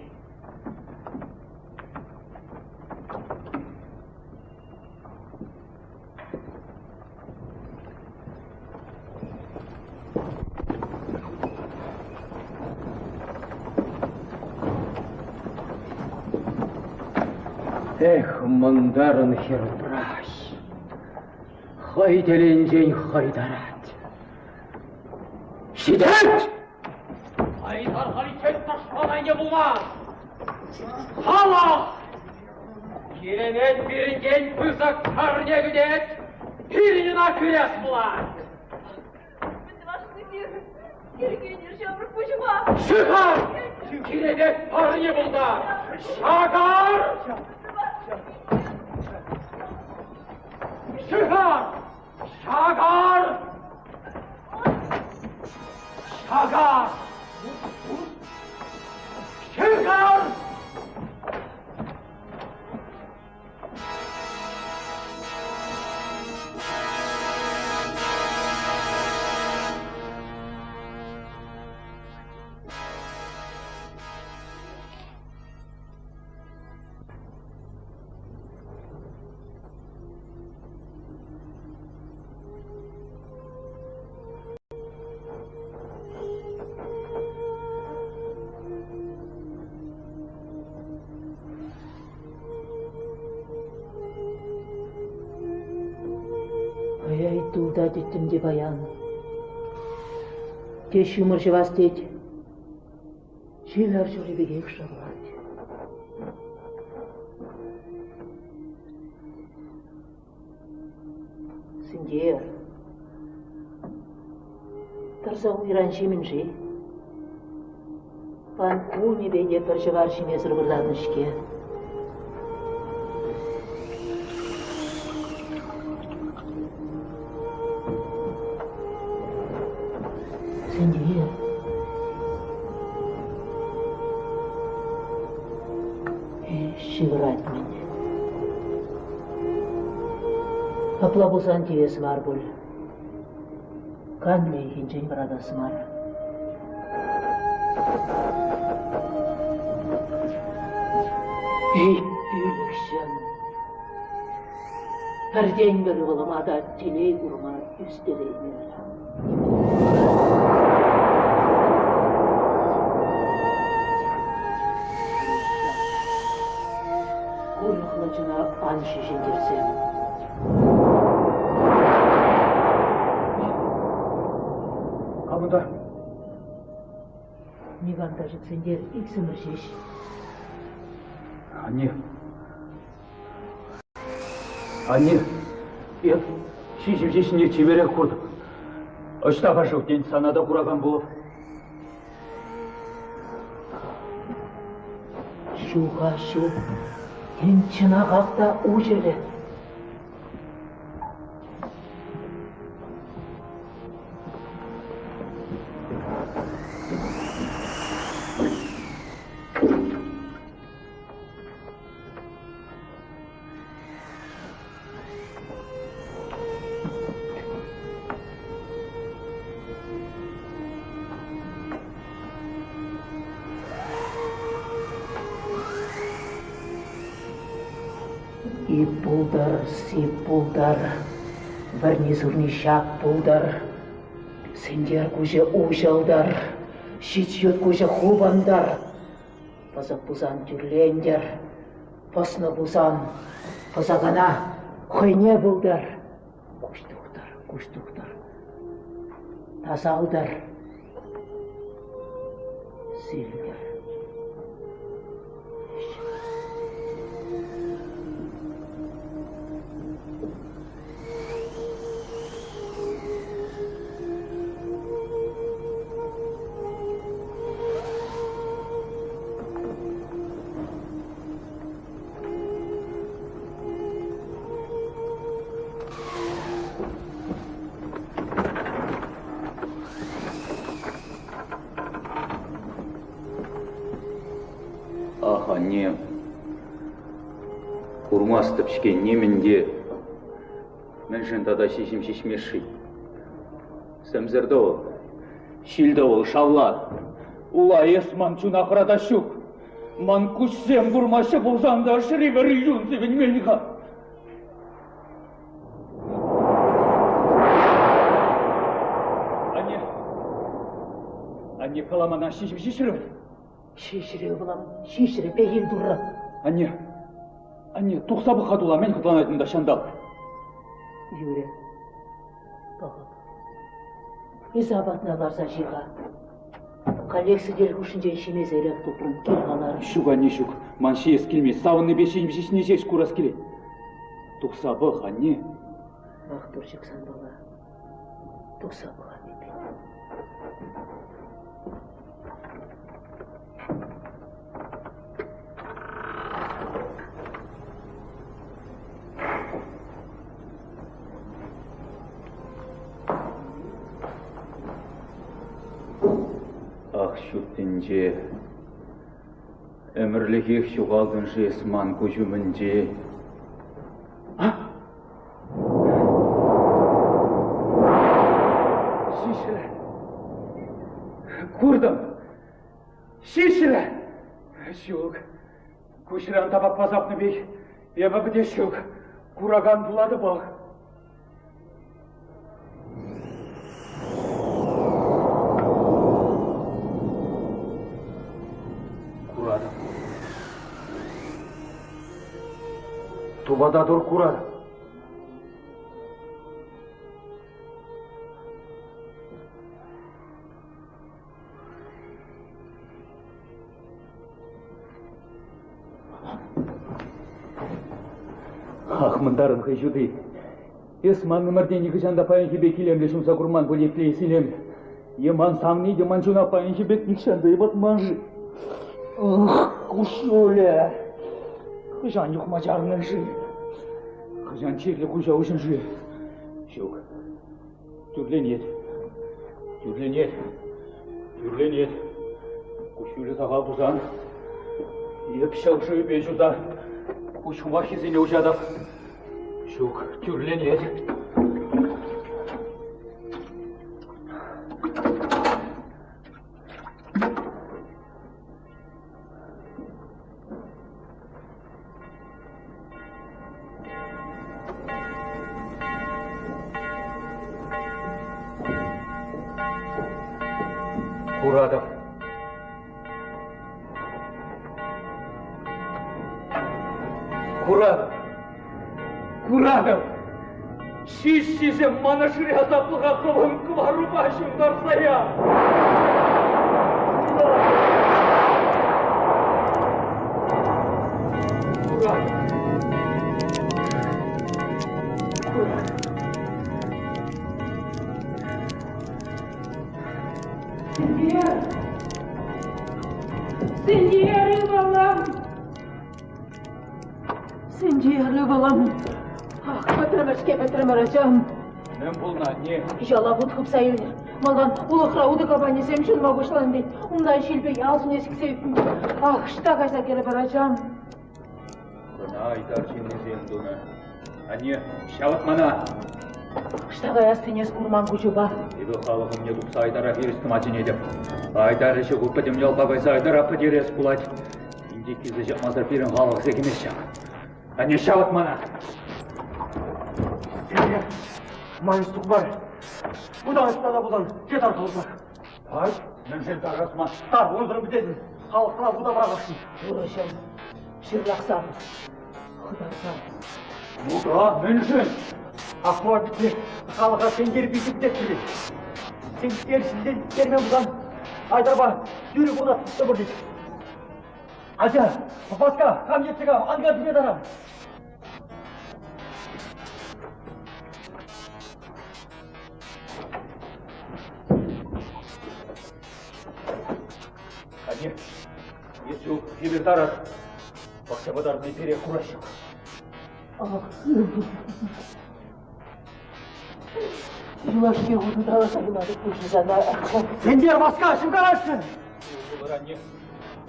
Эх, мандарын хербраш. Хайделенжен хайдарат. Шидет! Айдар халичет ташланайне булмaz. Хала! Керемет биринген пызак карне güdet, pirina küres bular. Bitti başını bir. Geri gelir şamrık bujuma. Şıkar! Keremет parne bulda. Şakar! Şıkar! Şakar! Şakar! Şıkar! Туда детім де баян. Кеш юмыр жывас дед. Жевер жұры бегек шағылады. Сендер. Тұрса ұйран жемін же. Пан куне беде бір жывар жемезір бұрдан ішке. Сендер. Шивырать мене. Апла болсан тевесі бар бұл. Қан мейхінжен бір адасы бар. Ей, бүлікшін. Бірден бір ғылымада телей ұрма үстелеймер. Курықлычына ан шешендерсем. Қабында? Неганда жітсендер иксімір шеш. Анне, еп, шешім-шешіне чеберек құрдым. Ұштаға жоқ ден санада құраған болып. Шуға шу, ен чынағақта у жерлі. И пулдар, си пулдар, варнизурный шаг пулдар, сендер куже ужалдар, щитьет куже хубандар, поза пузан тюрлендер, посна пузан, позагана хойне булдар, куштуктар, тазалдар, сильдер. Не курмастып ішкен немінде мәншін тада шешім шешмеші. Сәмзірді ол, шилді ол шавла, ула есман чунақырада шук, ман күшсем бұрмашы бұлзанда шыревер үйін зебін мельға. Анне қаламана шешім шешірім. Шишире булам, шишире пегил дурра. Анне, туқсабы қадула мен қытланайтында шандал. Юре, бағып. Изабатына барса жиға. Коллексы дел күшінде ішеме зәйрек тұпырын кел қалар. Шук, анне, шук. Ман шиес келмес, савынны бешейім шешіне жеш курас келе. Туқсабы, анне. Ақ тұршықсан бала. Туқсабы, анне бен. Шүттінже, өмірлігі шуғалдың жесман көжімінде. Шишірі, көрдім, шишірі. Шук, көшірен табап пазапны бей, ебі біде шук, құраган бұлады бақ. Тубада дур курар. Ахмандарын хайжуды. Есман өмірден екі жанда пайын жебе келемле шумса құрман бөлекле есілем. Еман саңны деман жуна пайын жебек нишанды ебат манжы. Кушуле. Хыжан юқма жарының жы. Хыжан черлі құжа үшін жы. Шук. Түрленет. Кушуле сағал бұзан. Еп шаушы бе жуда. Кушума хизіне ұжадап. Шук. Түрленет. Курадов. Курадов. Шиш-шишем мана шыре азаплыға қылын кывару башымдар сая. Курадов. Сендері балам. Ақ, бітірімір ажам. Мен бұлна, не? Жала бұтқып сайылыр. Малдан ұлықра ұды кабанесем шынма бұшлан бет. Умдай шелбе ялсын есік сейтін. Ақ, шта қайса келі бір ажам. Бұна айтар жемнезем дуны. Ане, шавыт мана. Штағай астынес курман күчі бар. Еді қалығым не тұқса айдара берістім ачын едім. Айдар іші құппетім елпағайса айдара пыдерес бұлайды. Инде кезі жақмаздар берін қалығы зекемес шақ. Ане шават мана. Майыстық бар. Бұдан ұстада бұдан. Кет арқылызақ. Ай, мүншен тарасма. Тар, ондырын бітесін. Халыққа бұда барағашын. Уğraşam. Şırlaqsam. Құдасам. Бұда, мүншен. Ақуа бітсе, халыға сен келіп бітіп деп келеді. Сен терісінден термен бұдан. Айдарба, жүрі бұда тұтты бір дейді. Ажа, басқа, қам жетсіға, аңға дүнет арам. Ане, есу кебер тарар. Бақшабадарны бере құрашық. Юлашке құды таласағынады көшізана ақшап. Сендер басқа, шыңдар ашсын. Бұлар ане,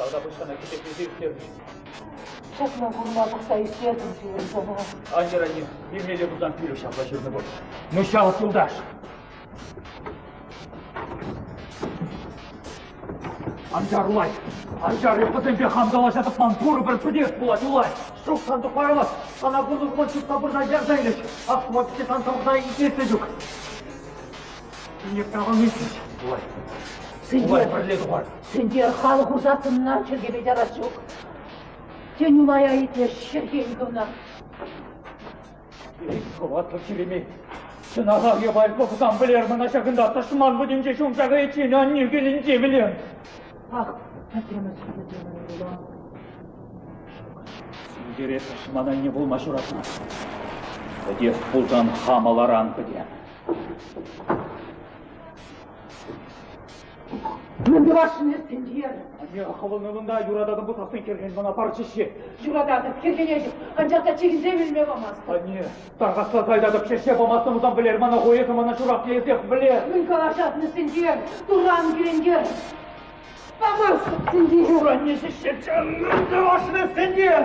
тағда бұшқана кетекті зеріктерді. Шақна құрмадық сайыстырдым сүйір сана. Анер ане, емеле бұзан күйлі шақла жүрді бұл. Мүшағыт юлдаш. Анжар ұлай. Анжар епізінде қамдала жатып ман туры бір пүдес болады ұлай. Шуқ санды қойылып, ана бұлы бұлын шүтқа бұрдай ярдайлыш. Ақсуа бітсе сантауғдай итесі жүк. Дүниек тағын үйсіз, ұлай. Ұлай бірледі бар. Сендер халық ұзатынынан шергебе жарас жоқ. Сен ұлай айтер шергенігімна. Қуатлы керемей. Сен ағағы байлық бұдан білермін ашағында ташыман бұденже шумшағы етшені анне келінже білем. Ақ, пәтреміз өтемін ұлан. Сендере ташыман анне болмаш ұрасына. Өдес бұлдан хамалар аңқыден. Менде башын сендер. Анне ақылын ұлында юрададың бұтақпен керген бана парчышы. Журададып кергенежі, анжақта чегінзе білме болмас. Анне, тарғасла тайдадып шеше болмастымыздан білер, мана қойеті, мана жұрап езек білер. Мүлкі алашатыны сендер, тұрған кереңдер. Бамасып сендер. Анне шеше Менде башын сендер.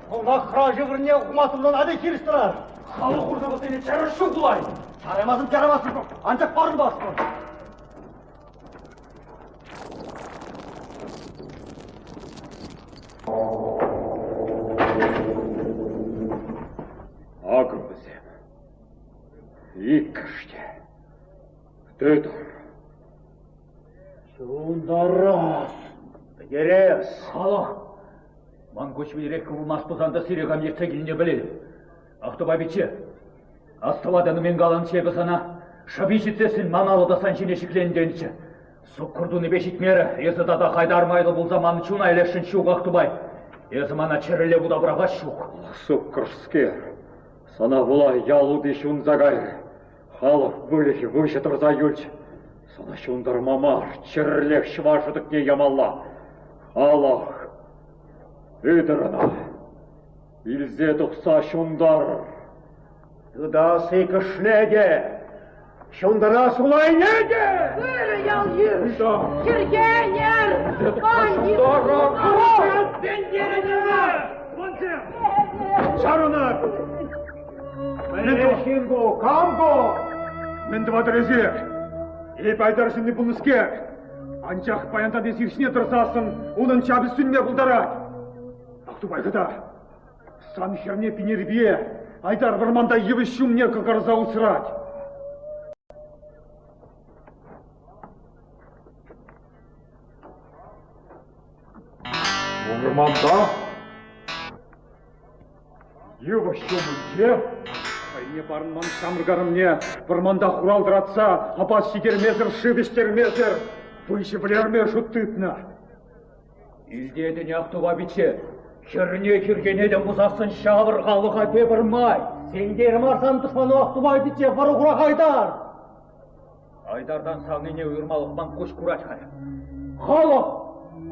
Қолда қыра жүгіріне ұқымасымдан әде керіс тұрар. Халық ұрды бұл сені чәрішін құлай. Тарамазым жарамасын жоқ, анчақ барын басын. Ağımızım, ikişte, dödür. Şundarras, gerez. Халық, ман көшбелерек қылмас бұзанда сирегам ертегіліне біледі. Ақтыба бече, астываданы мен қалан шебі сана, шабишітсесін маналыда саншыне шікленденші. Сұққырдуны бешітмері, езі дада қайдармайлы бұл заманы чуна әлешін шуқ ақтыбай. Езі мана черіле бұда бұраға шуқ. Сұққырскер. Sana bulay yalıdı şun zagayr. Халық бөлігі выші тұрза юлч. Sana şunдар мамар, черлек швашыдық не ямалла. Халық, өдіріна. Илзе тұқса шундар. Ыдасы кішлеге. Şundara sulay неге? Бөрі ял юр, кергенер, Шарунар! Менешинго, камго! Менді бадырезер. Еп айдаршынды бұл іскер. Анчақ баянтан десіршіне тұрсасын, оның чабы сүнме бұлдарад. Ақтубайғыда, сан херне пенербе, айдар бірманда ебі шумне қағарза ұсырад. Орманда? Ебі шумынке? Айне барынман шамыргарымне, бірманда құралдыратса, апас шекермезір, шыбештермезір, выше білерме жұттытна. Илдедін ақтыба бече, керіне кергенеден бұзасын шабыр қалыға бебірмай. Сендерім арсан тұшманы ақтыбай бече, баруғыра қайдар. Айдардан саңыне үйірмалықпан көш күрач қая. Халық,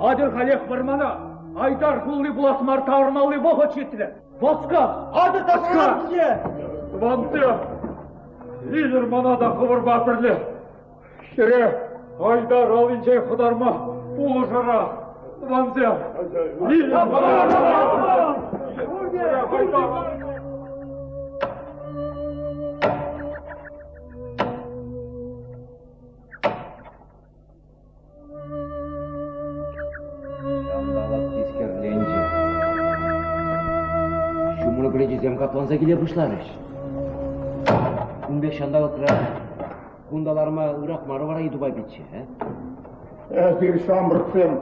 адыр қалек бірмана, айдар құлы бұласмар тауырмалы бұғы четілі. Басқа, ады тасқа! Ванты, лидер манада қывырба бірлі. Шере, айдар алынчай құдарма, бұлы жара. Ванты, лидер манада. атланса келе бышларыш. Күнбек шандалы кыра. Кундаларыма ырак мары бара идубай битче, Bir şambırtsın.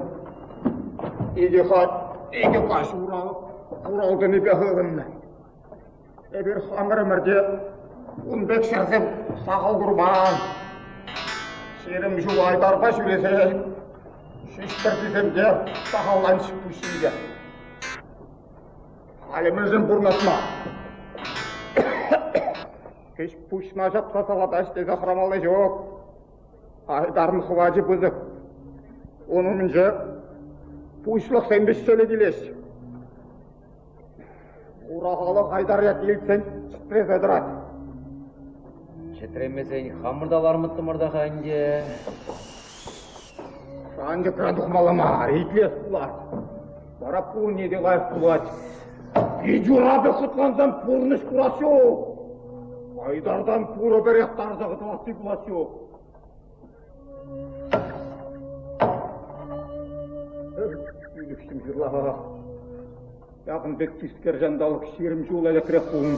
İki kaç Ural'dını behığınna. Bir hamır mırdı. Unbek şarkım sağıl kurban. Şerim şu aydarba şülese. Şiştirtizim de sağılan çıkmışıydı. Halimizin burnasma. Hiç puşna жатса салаташ деге храмалы жоқ. Айдардың хважы бұзық. Оның мінже пушлық сен біз сөйле келеш. Урағалы қайдар елсен чітрез өдірат. Чітремесен хамырдалар мұтты мұрдаға әнде. Шанды крадықмалама, рейтілес бұлар. Барап бұл неде қайып бұлат. Ижурабы құтқандан пұрныш құрасы жоқ. Aydardan puro berek tarzı klasiflasyon.Ülüksüm jırlağa. Yakın bek tisker jandalık şirim jul elektrek kuğun.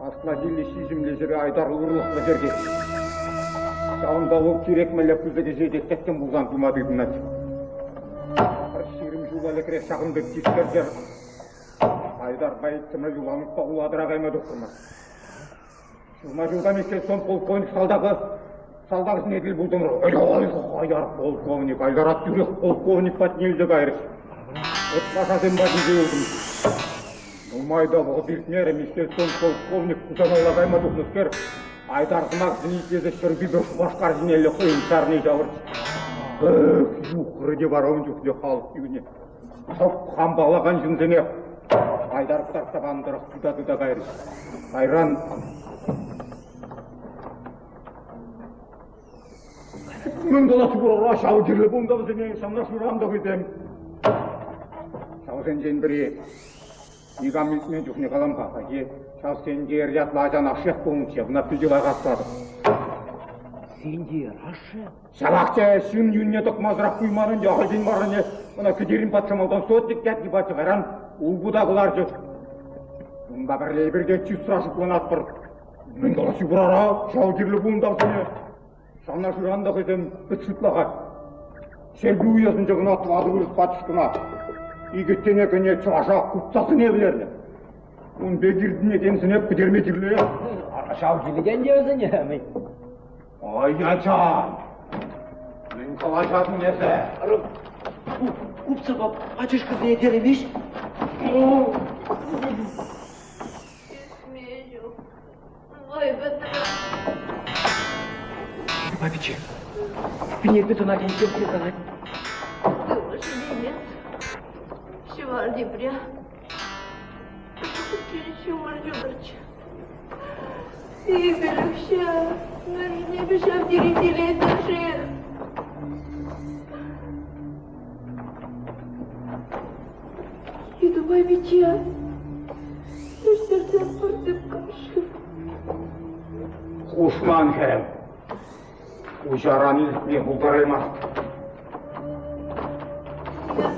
Asla gilli şizimle jiri Aydar uğurlukla jerge. Şağın balık kirek melek küzdeki jedektekken bulgan tümadı günat. Şirim jul elektrek şağın bek tisker jer. Aydar bayıtsıma yulanıp bağlı adıra kaymadı kurmaz. Журналдан екен сон полковник салдағысын еділ бұлдың Айдар полковник, Айдарат жүрек полковник патнелді қайрыш. Отпашасын батын жеуілдім. Нумайда бұғы бертінерім екен сон полковник құзанаула қайма тұқныскер. Айдар қымақ зінетезі шырби бір башқар жинелі қойын шарны жауырш. Юқыры де барауын жүхде халық үйіне. Қамбалаған жынзіне. Айдар құтартағандырық тұда қайрыш. Айран Мен доласы бұрыра шау жерлі бұнда бізіне шамна шурамды көйтем. Шау сен жен бірі. Игам мен жүхіне қалам қақа. Шау сен жер жатла жан ашық болыңше. Бұна пүжілай қастады. Сен жер ашы? Шабақча шын үйіне тұқмазырақ құйманын жағы жен барыне. Бұна күдерін патшамалдан сот деккет кипатшы қайран. Ол бұдағылар жүр. Бұнда бірлей бірге чүз сұрашып бұнат бір. Мен доласы бұрыра шау жерлі бұнда бізіне. Шамна жұранда қойдым бұтшытлаға. Шелбі үйесін жағына туады көріп батышқына. Игеттен екіне чағаша құтсасын евілерді. Он бегірдің екенсіне бідерме кірлі. Шау келеген де өзіне. Ай, ячан. Мен қалашатын несі. Ұпсырға ачышқыз не етеремеш? Есме жоқ. Ой, бітірім. Папичи, пенек бетона кенсем кетанай. Было шеденец. Шевар дебря. Чумар жудырчы. Игорюша, не бежав директилей души. Иду бабича. Сердцем портып кашу. Ушман керем. Uşaran ilk kurtarılmaz.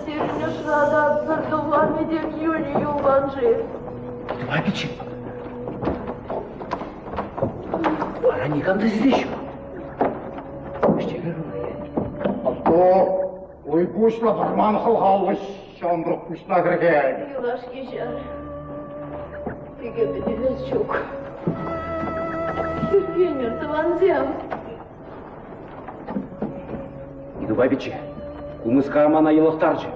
Сережа шрада бардуван медем Юли Юланжи. Папичи. Бара никамда здесь. Штегер Авто уйгушла барман халхалыш шандырып кушна кірген. Юлаш кешар. Пиге беделес çok. Сергей Тыванзем. Дубабичи, кумыс кармана елықтаржы.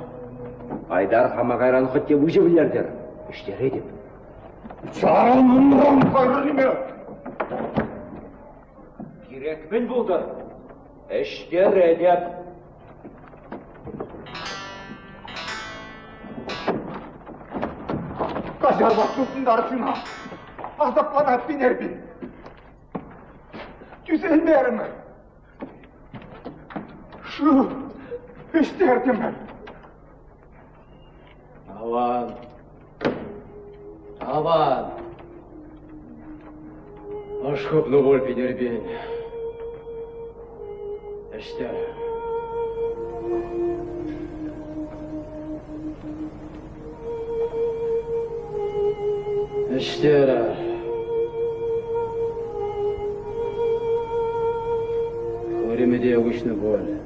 Айдар хамағайран хотте бұжы білердер. Үштер едіп. Çağımın kayrını. Керекпін бұлды. Үштер едіп. Kaşar baktısınlar şuna. Azaplara biner bin. Düzelmeyerim. Şu isterdim ben. Aman. Aman. Aşkıplı bol bilir ben. İşte. İşte Времени обычно боль.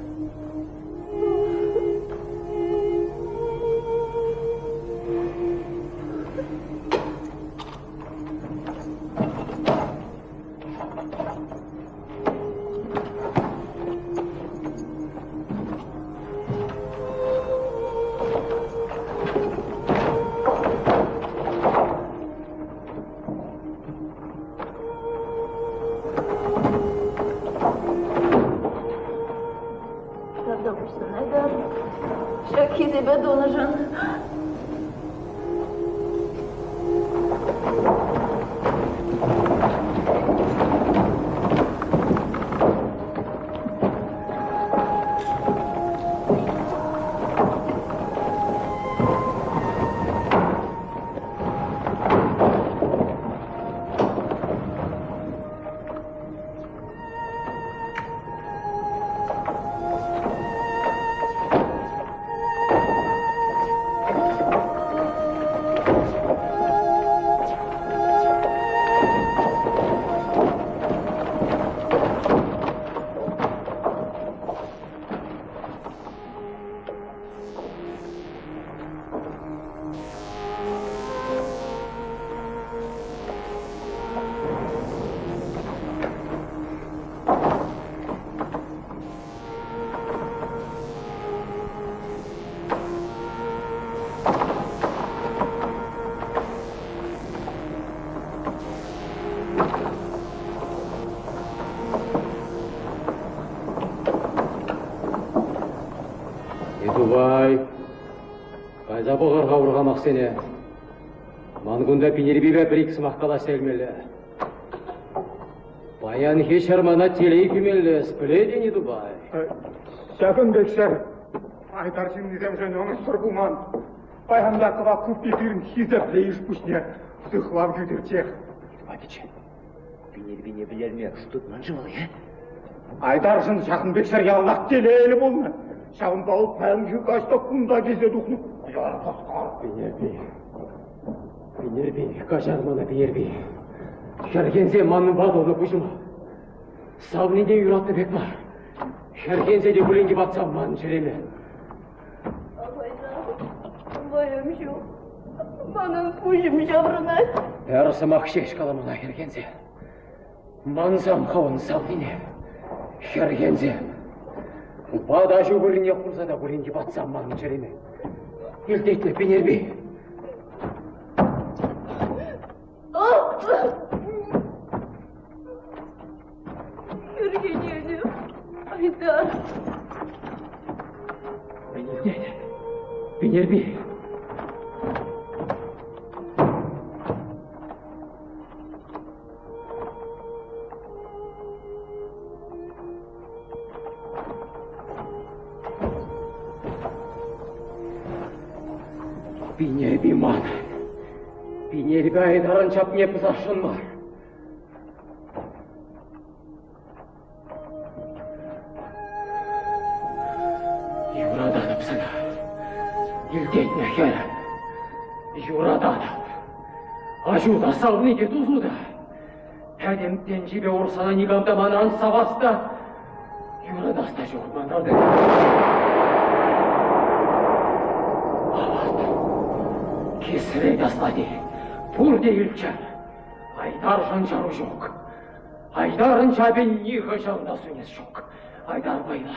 Едубай, қайда бұғырға ұрғамақ сені? Мангунда пенербебе бір-ік сымаққала сәлмелі. Баян хеш армана телей күмелі, спіледен Едубай. Шағын бекшер, айтаршын низем жөн оны сұрғуман. Баянда қыва күп бекерін хизеп лейіш пүшне, сұқлав жүдірчек. Едубайчы, пенербене білерме, ұштыдман жывалы, Айтаршын шағын бекшер яллақ телейлі болны. Шағын бауыл пәлімші қашта құнда кезе дұқнып, құяр қасқар. Пенерби, қажармана Пенерби. Шәргензе манның бадуыны бұжыма. Савнеде юратты бек бар. Шәргензе де бүленге батсам манын жереме. Bayım şu. Bana kuşum şavrınay. Әрісімақ шеш қаламына Шәргензе. Манзам қауын савнене. Шәргензе. Бада жүгіріне құрса да бүленге батсам манын жереме. Елдетті Пенерби. Yürgeyelim. Ayda. Пенерби. Пенерби ман. Пенерби айдарын чап не пызашын бар. Юраданып сана. Елдетіне хәрі. Юраданып. Ажуда савнеге тузуда. Әдемден жебе орсана негамда манан саваста. Юрадаста жоқ манады. Кесіре дастады. Пурде үлчен. Айдар жанжару жоқ. Айдарын жабен неғі жанда сөнес жоқ. Айдар байла.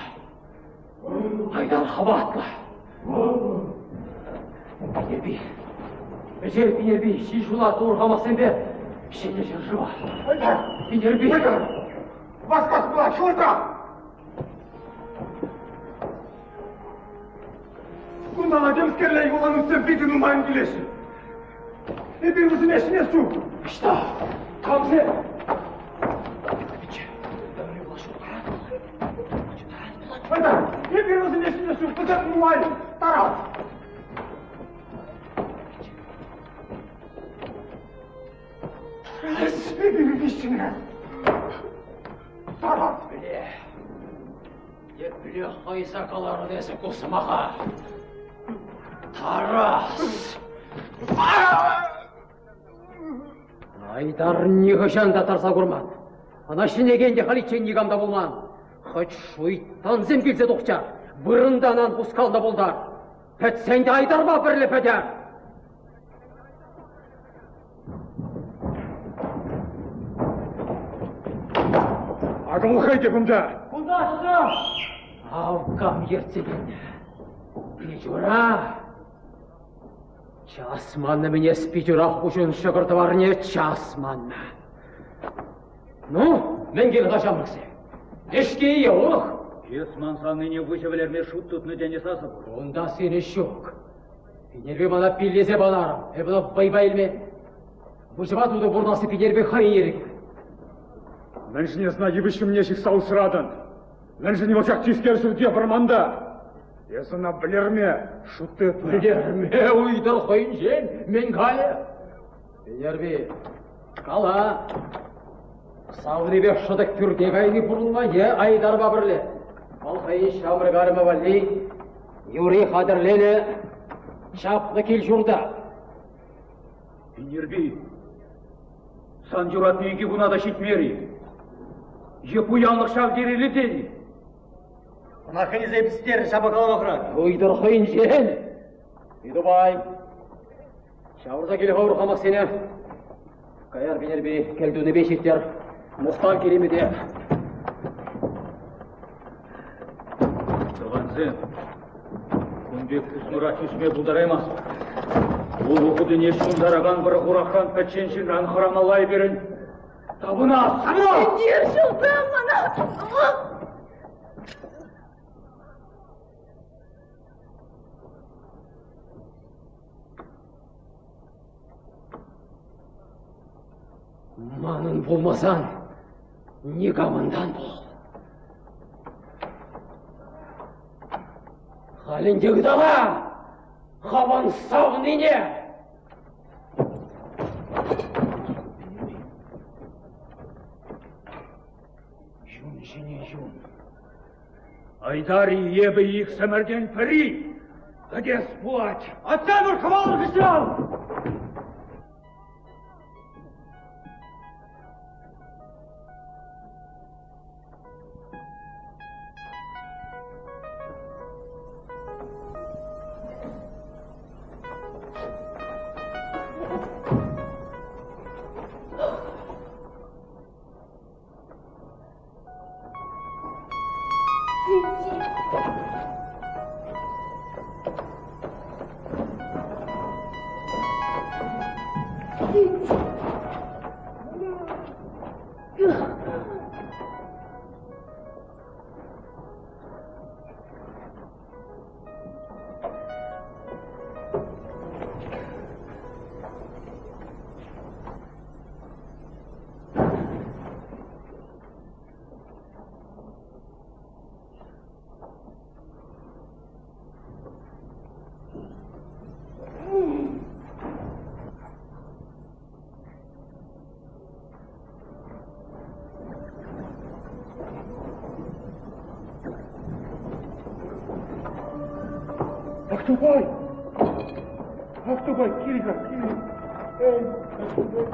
Айдар хабатла. Пенерби. Жер Пенерби, шишулаты ұрғамасын бе. Шене жыржы бар. Айдар! Пенерби. Айдар! Басқасы бұла, шылда! Бұндала демскерлей olan üstten bir numarın güleşi. Hepimizin eşine su. İşte, Kamze. Ayдар! Hepimizin eşine su. Kızım numarı. Tarat! Hepimiz işine. Tarat! Епіле қайсақалары десі қосымаға. Тарас! Айдар неғышан да тарса құрман. Ана шинегенде қалитчен негамда болман. Хоть шуйттан зем келсе доқчар. Бұрынданан бұсқалда болдар. Пәтсәнде Айдарба бірлі пәдер. Ағыл қайды бұнда? Бұнда ашты! Авкам ертегенде. Пижура. Часманны мне спичурах ұшын шығырты бар не часманны. Ну, мен кел қашам бірсе. Ешке ие олық. Чесман саңы не вышевелерме шут тұтны дәне сасы бұл. Онда сені шок. Пенербе мана пиллесе баларым. Бұны байбайлме. Бұжыба туды бұрнасы пенербе қайын ерек. Мен жіне знаю бішім нешік сауысырадын. Мен жіне олшақ тескерсілге бірманда. Есіна білерме шутты тұны. Білерме ұйдыр қойын жен. Мен қайы. Пенербе, қала. Саудебе шыдық түрде қайны бұрылма е Айдарба бірлі. Ал қайын шамыр қарымы вали. Юри қадірлені. Шапны кел жұрда. Пенерби, сан жұрат мейгі бұнада шетмері. Еп ұянлық шав дерелі деді. Ана қайыз әпістер шабақалама құрады. Ұйдыр қойын жен. Үйді бай. Шауырда келі қауыр қамақ сені. Қайар Пенерби келдуні бешеттер. Мұқтан кереме де. Çoğanzı, күнбек күснұра түсме бұлдараймас. Ол оқыды не шұндараған бір құраққан пәтшеншін анқырамалай берін. Табына асыма! Дер жылдам ана! Манын болмасан, негамындан бол. Халіндегі дала, хаван савныне. Жун жіне жун. Айдар ебі иық сәмірден пірі. Әдес бұлач. Аттан ұрқымалы күшал! Ақтубай! Ақтубай, келігі, келігі. Ей, Ақтубай.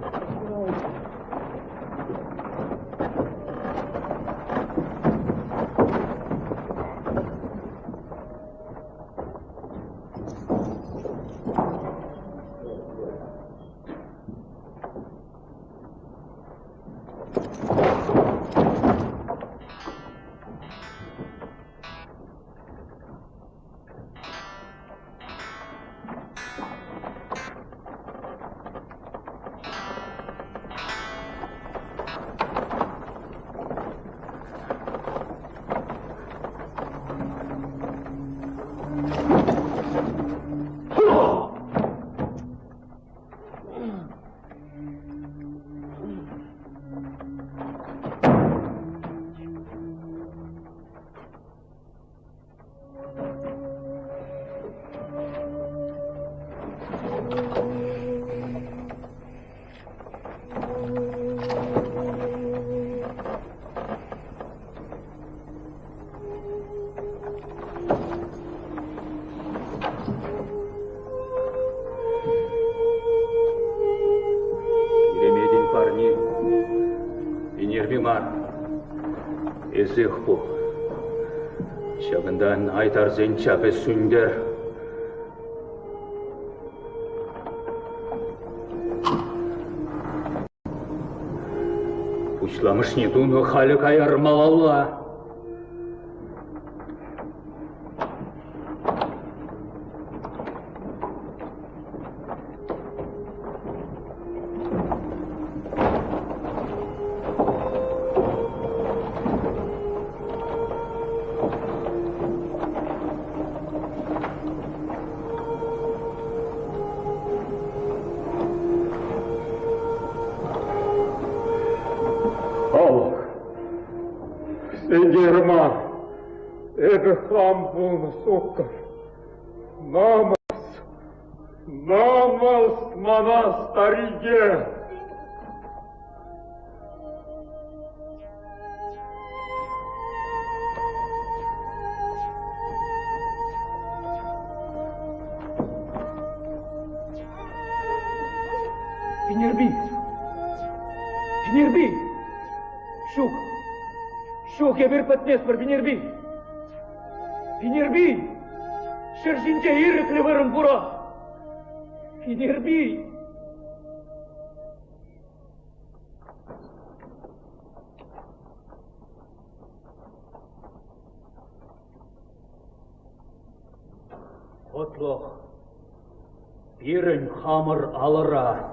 бимар. Эсех бу. Шагындан айтар зенчапе сүндер. Учламыш не дуну халі кайар малаула. Сенерма, это хам был соккар. Намаз мана стариге. Пинерби, Шук я патнес пар Пинерби, шершинче ирыклы вырын бура. Пинерби. Котлох, бирін хамыр алыра.